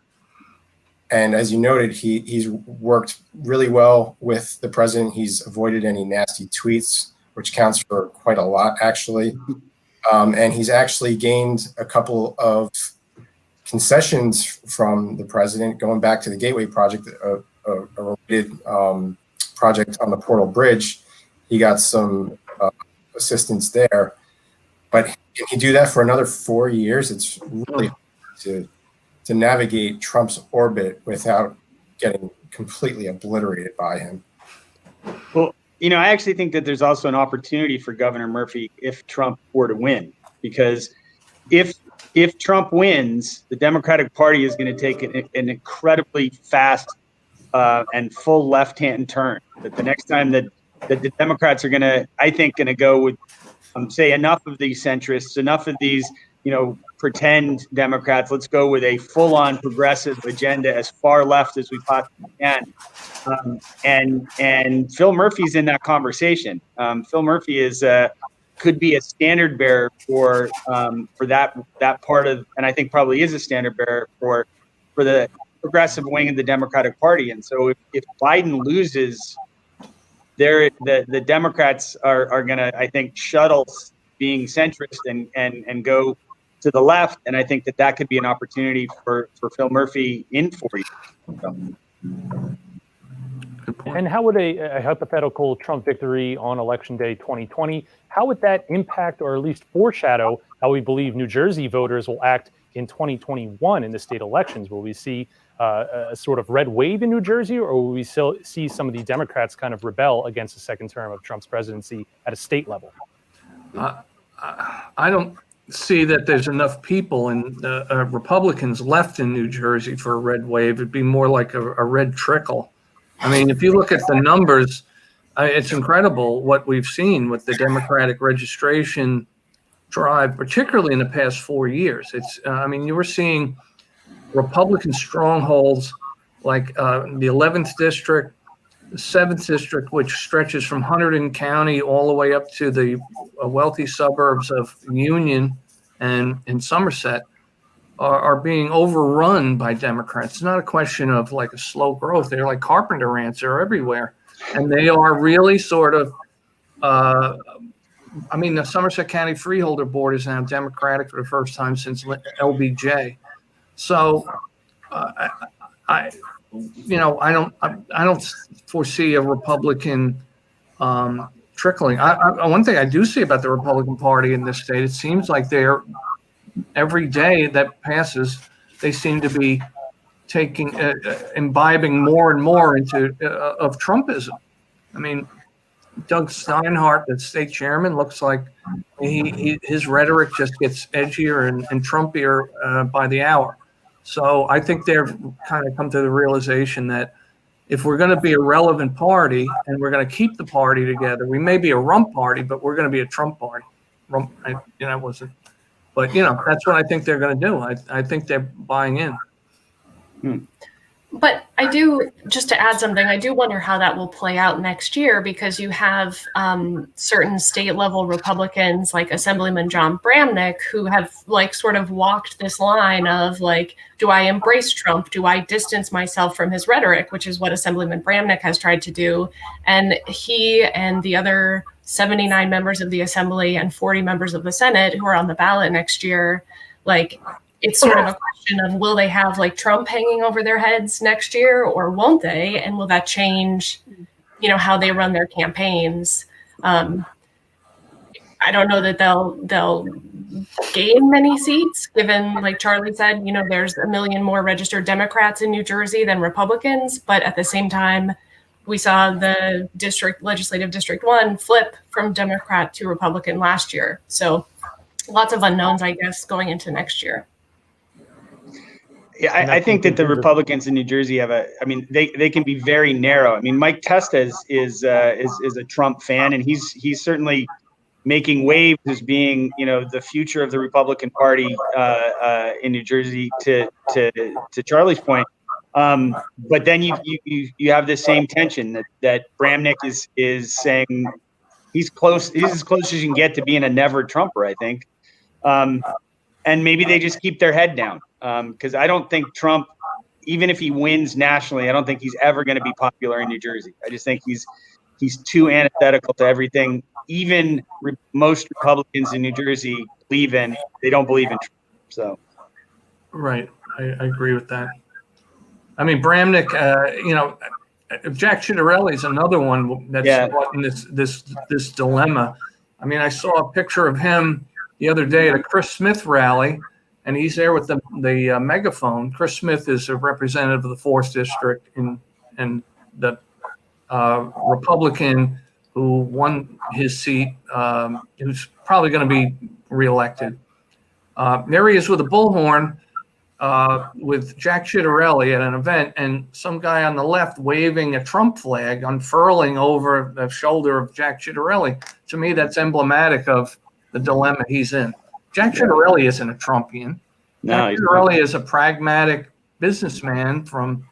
And as you noted, he's worked really well with the president. He's avoided any nasty tweets, which counts for quite a lot, actually. And he's actually gained a couple of concessions from the president, going back to the Gateway project, a related project on the Portal Bridge. He got some assistance there. But can he do that for another 4 years? It's really hard to navigate Trump's orbit without getting completely obliterated by him. Well, I actually think that there's also an opportunity for Governor Murphy if Trump were to win, because if Trump wins, the Democratic Party is going to take an incredibly fast and full left-hand turn. That the next time that the Democrats are going to go with, say, enough of these centrists, enough of these, pretend Democrats. Let's go with a full-on progressive agenda as far left as we possibly can. And Phil Murphy's in that conversation. Phil Murphy could be a standard bearer for that part of, and I think probably is a standard bearer for the progressive wing of the Democratic Party. And so if Biden loses the Democrats are going to, I think, shuttle being centrist and go to the left. And I think that could be an opportunity for Phil Murphy in 4 years. So. And how would a hypothetical Trump victory on Election Day 2020, how would that impact or at least foreshadow how we believe New Jersey voters will act in 2021 in the state elections? Will we see a sort of red wave in New Jersey, or will we still see some of the Democrats kind of rebel against the second term of Trump's presidency at a state level? I don't see that there's enough people and Republicans left in New Jersey for a red wave. It'd be more like a red trickle. I mean, if you look at the numbers, it's incredible what we've seen with the Democratic registration drive, particularly in the past 4 years. I mean, you were seeing Republican strongholds like the 11th district, the 7th district, which stretches from Hunterdon County all the way up to the wealthy suburbs of Union and in Somerset, are being overrun by Democrats. It's not a question of like a slow growth. They're like carpenter ants. They're everywhere. And they are really sort of, I mean, the Somerset County Freeholder Board is now Democratic for the first time since LBJ. So I don't foresee a Republican trickling. One thing I do see about the Republican Party in this state, it seems like they're every day that passes, they seem to be imbibing more and more into of Trumpism. I mean, Doug Steinhardt, the state chairman, looks like his rhetoric just gets edgier and Trumpier by the hour. So I think they've kind of come to the realization that if we're going to be a relevant party and we're going to keep the party together, we may be a rump party, but we're going to be a Trump party. But, that's what I think they're going to do. I think they're buying in. But I do, just to add something, I do wonder how that will play out next year, because you have certain state level Republicans like Assemblyman John Bramnick who have like sort of walked this line of like, do I embrace Trump? Do I distance myself from his rhetoric, which is what Assemblyman Bramnick has tried to do. And he and the other 79 members of the Assembly and 40 members of the Senate who are on the ballot next year, like, it's sort of a question of, will they have like Trump hanging over their heads next year or won't they? And will that change, how they run their campaigns? I don't know that they'll gain many seats, given, like Charlie said, there's 1 million more registered Democrats in New Jersey than Republicans. But at the same time, we saw the legislative district 1 flip from Democrat to Republican last year. So lots of unknowns, I guess, going into next year. Yeah, I think that the Republicans in New Jersey they can be very narrow. I mean, Mike Testa is a Trump fan, and he's certainly making waves as being, the future of the Republican Party in New Jersey. To Charlie's point, but then you have this same tension that Bramnick is saying he's close. He's as close as you can get to being a never Trumper, I think. And maybe they just keep their head down. Because I don't think Trump, even if he wins nationally, I don't think he's ever going to be popular in New Jersey. I just think he's too antithetical to everything. Even most Republicans in New Jersey they don't believe in Trump. So, right, I agree with that. I mean, Bramnick, Jack Ciattarelli is another one that's in this dilemma. I mean, I saw a picture of him the other day at a Chris Smith rally. And he's there with the megaphone. Chris Smith is a representative of the 4th district and the Republican who won his seat, who's probably going to be reelected. There he is with a bullhorn with Jack Ciattarelli at an event, and some guy on the left waving a Trump flag, unfurling over the shoulder of Jack Ciattarelli. To me, that's emblematic of the dilemma he's in. Jack Ciattarelli isn't a Trumpian. Jack Ciattarelli is a pragmatic businessman from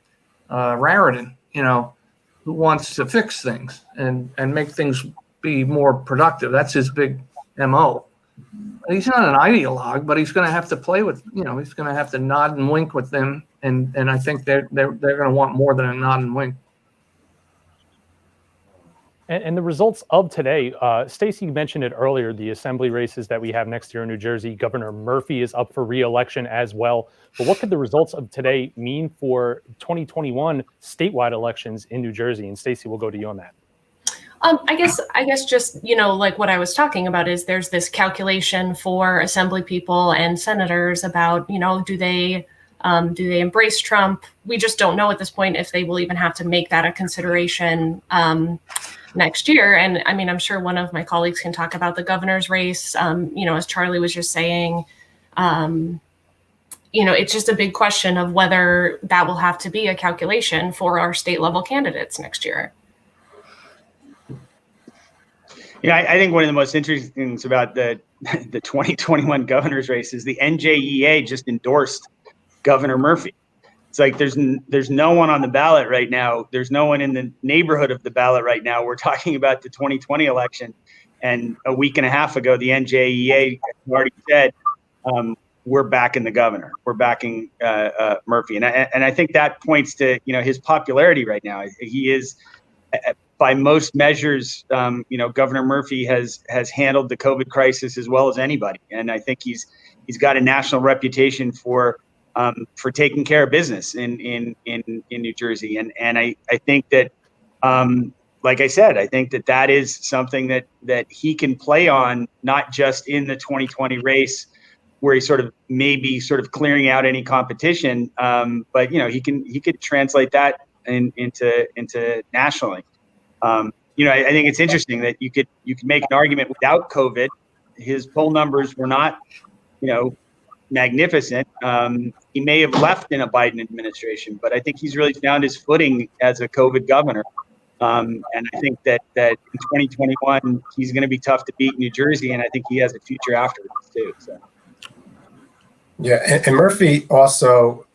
Raritan, who wants to fix things and make things be more productive. That's his big MO. He's not an ideologue, but he's going to have to play with, he's going to have to nod and wink with them. And I think they're going to want more than a nod and wink. And the results of today, Stacey mentioned it earlier, the assembly races that we have next year in New Jersey. Governor Murphy is up for re-election as well. But what could the results of today mean for 2021 statewide elections in New Jersey? And Stacey, we'll go to you on that. I guess just, like what I was talking about is there's this calculation for assembly people and senators about, do they embrace Trump? We just don't know at this point if they will even have to make that a consideration next year. And I mean, I'm sure one of my colleagues can talk about the governor's race. As Charlie was just saying, it's just a big question of whether that will have to be a calculation for our state level candidates next year. I think one of the most interesting things about the 2021 governor's race is the NJEA just endorsed Governor Murphy. It's like there's no one on the ballot right now. There's no one in the neighborhood of the ballot right now. We're talking about the 2020 election, and a week and a half ago, the NJEA already said we're backing the governor. We're backing Murphy, and I think that points to his popularity right now. He is, by most measures, Governor Murphy has handled the COVID crisis as well as anybody, and I think he's got a national reputation for taking care of business in New Jersey. And I think that, like I said, I think that is something that he can play on, not just in the 2020 race where he's maybe clearing out any competition, but he could translate that into nationally. I think it's interesting that you could make an argument without COVID. His poll numbers were not, magnificent. He may have left in a Biden administration, but I think he's really found his footing as a COVID governor. And I think that in 2021, he's going to be tough to beat in New Jersey, and I think he has a future afterwards too. So. Yeah, and Murphy also,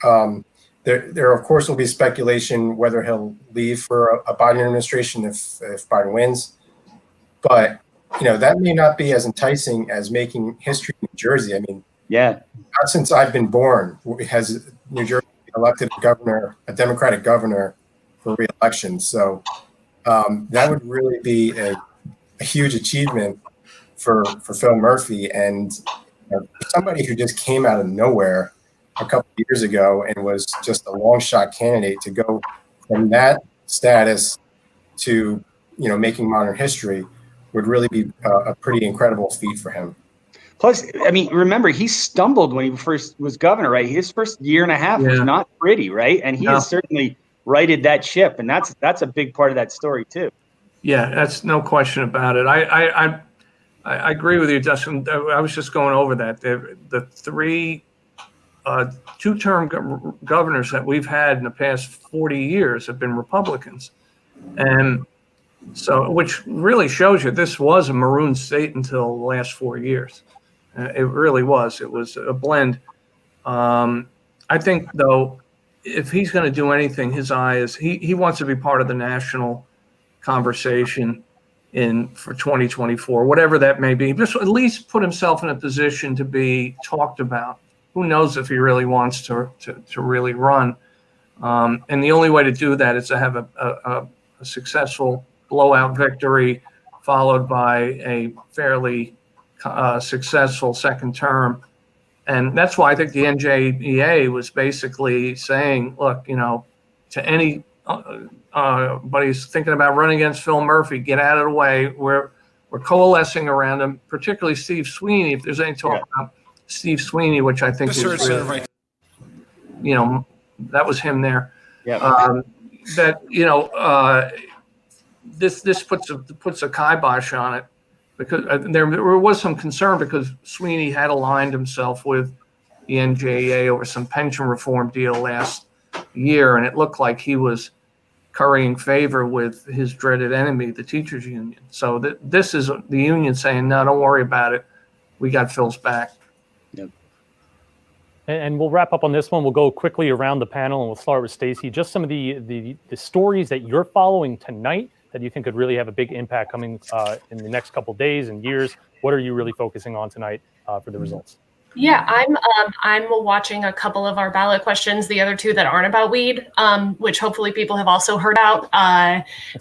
there of course will be speculation whether he'll leave for a Biden administration if Biden wins, but that may not be as enticing as making history in New Jersey. I mean, yeah, not since I've been born has New Jersey elected a Democratic governor for re-election. So that would really be a huge achievement for Phil Murphy, and somebody who just came out of nowhere a couple of years ago and was just a long shot candidate to go from that status to making modern history would really be a pretty incredible feat for him. Plus, I mean, remember, he stumbled when he first was governor, right? His first year and a half was not pretty, right? And he has certainly righted that ship, and that's a big part of that story too. Yeah, that's no question about it. I agree with you, Justin. I was just going over that. The three two-term governors that we've had in the past 40 years have been Republicans, and so which really shows you this was a maroon state until the last 4 years. It really was. It was a blend. I think, though, if he's going to do anything, his eye is he wants to be part of the national conversation for 2024, whatever that may be. Just at least put himself in a position to be talked about. Who knows if he really wants to really run? And the only way to do that is to have a successful blowout victory followed by a fairly successful second term. And that's why I think the NJEA was basically saying, look, to any buddy's thinking about running against Phil Murphy, get out of the way. We're coalescing around him, particularly Steve Sweeney. If there's any talk about Steve Sweeney, which I think is really, that was him there. Yeah. This puts a kibosh on it, because there was some concern because Sweeney had aligned himself with the NJEA over some pension reform deal last year, and it looked like he was currying favor with his dreaded enemy, the teachers union. So this is the union saying, no, don't worry about it. We got Phil's back. Yep. And we'll wrap up on this one. We'll go quickly around the panel, and we'll start with Stacey. Just some of the stories that you're following tonight that you think could really have a big impact coming in the next couple of days and years. What are you really focusing on tonight for the results? Yeah, I'm watching a couple of our ballot questions, the other two that aren't about weed, which hopefully people have also heard out.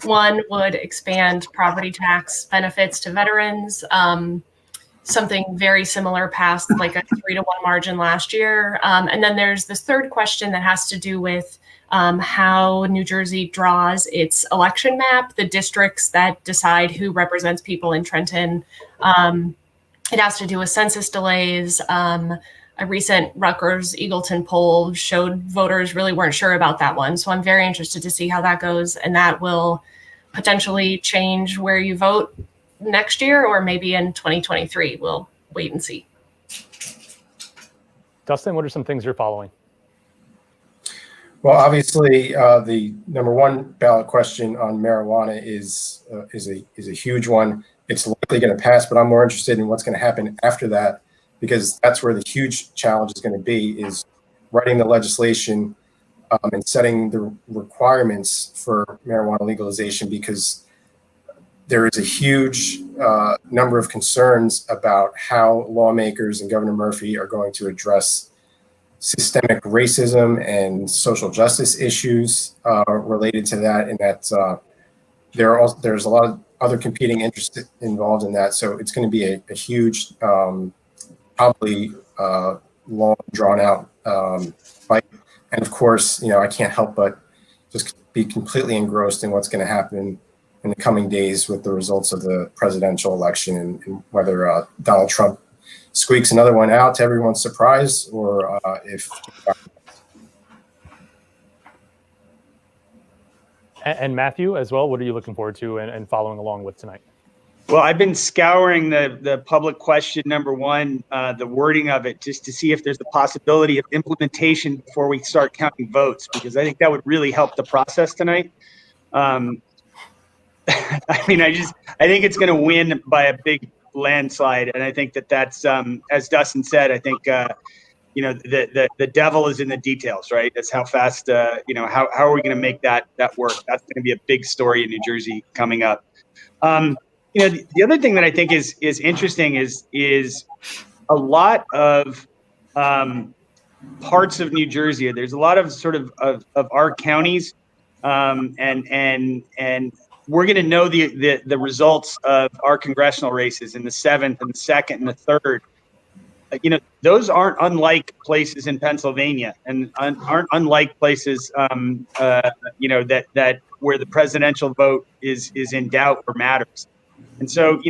One would expand property tax benefits to veterans. Something very similar passed like a 3-1 margin last year. And then there's this third question that has to do with how New Jersey draws its election map, the districts that decide who represents people in Trenton. It has to do with census delays. A recent Rutgers Eagleton poll showed voters really weren't sure about that one. So I'm very interested to see how that goes. And that will potentially change where you vote next year or maybe in 2023. We'll wait and see. Dustin, what are some things you're following? Well, obviously, the number one ballot question on marijuana is a huge one. It's likely going to pass, but I'm more interested in what's going to happen after that, because that's where the huge challenge is going to be, is writing the legislation and setting the requirements for marijuana legalization, because there is a huge number of concerns about how lawmakers and Governor Murphy are going to address systemic racism and social justice issues related to that, and that there's a lot of other competing interests involved in that. So it's going to be a huge, probably long, drawn out fight. And of course, I can't help but just be completely engrossed in what's going to happen in the coming days with the results of the presidential election, and whether Donald Trump squeaks another one out to everyone's surprise, or if. And Matthew, as well, what are you looking forward to and following along with tonight? Well, I've been scouring the public question number one, the wording of it, just to see if there's a possibility of implementation before we start counting votes, because I think that would really help the process tonight. I think it's going to win by a big landslide, and I think that's as Dustin said. I think the devil is in the details, right? That's how fast how are we going to make that work? That's going to be a big story in New Jersey coming up. The other thing that I think is interesting is a lot of parts of New Jersey. There's a lot of sort of our counties, and we're going to know the results of our congressional races in the 7th and the 2nd and the 3rd. Those aren't unlike places in Pennsylvania, and aren't unlike places that where the presidential vote is in doubt or matters. And so,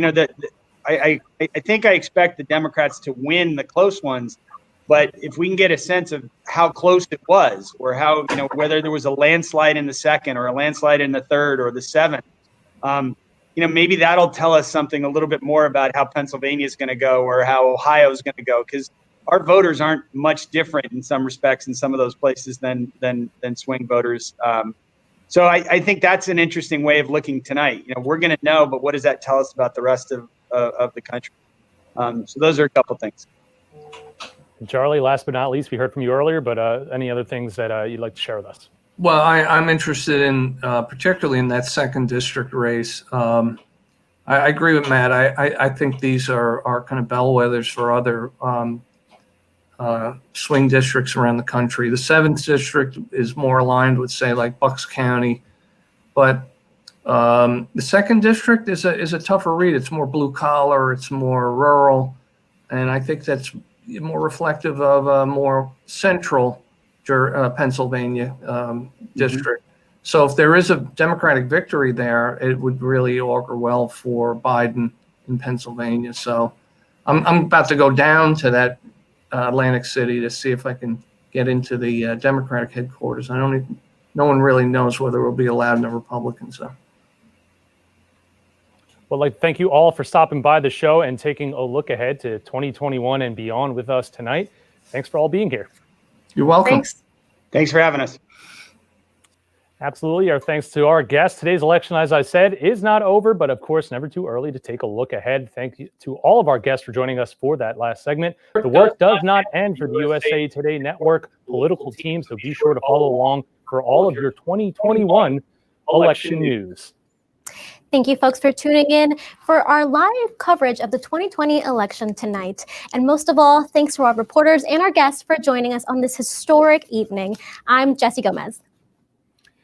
I think I expect the Democrats to win the close ones, but if we can get a sense of how close it was, or how, whether there was a landslide in the 2nd or a landslide in the 3rd or the 7th, maybe that'll tell us something a little bit more about how Pennsylvania is going to go, or how Ohio is going to go, because our voters aren't much different in some respects in some of those places than swing voters. So I think that's an interesting way of looking tonight. We're going to know, but what does that tell us about the rest of the country? So those are a couple things. And Charlie, last but not least, we heard from you earlier, but any other things that you'd like to share with us? Well, I'm interested in particularly in that 2nd district race. I agree with Matt. I think these are kind of bellwethers for other swing districts around the country. The 7th district is more aligned with, say, like Bucks County, but the 2nd district is a tougher read. It's more blue collar, it's more rural, and I think that's more reflective of a more central Pennsylvania district. So if there is a Democratic victory there, it would really augur well for Biden in Pennsylvania. So I'm about to go down to that Atlantic City to see if I can get into the Democratic headquarters. No one really knows whether we'll be allowed in the Republican. So. Well, thank you all for stopping by the show and taking a look ahead to 2021 and beyond with us tonight. Thanks for all being here. You're welcome. Thanks for having us. Absolutely. Our thanks to our guests. Today's election, as I said, is not over, but of course, never too early to take a look ahead. Thank you to all of our guests for joining us for that last segment. The work does not end for the USA Today Network political team, so be sure to follow along for all of your 2021 election news. Thank you, folks, for tuning in for our live coverage of the 2020 election tonight. And most of all, thanks to our reporters and our guests for joining us on this historic evening. I'm Jessie Gomez.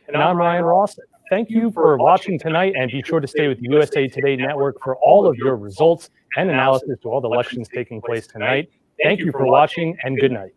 And I'm Ryan Ross. Thank you for watching tonight, and be sure to stay with the USA Today Network for all of your results and analysis to all the elections taking place tonight. Thank you for watching, and good night.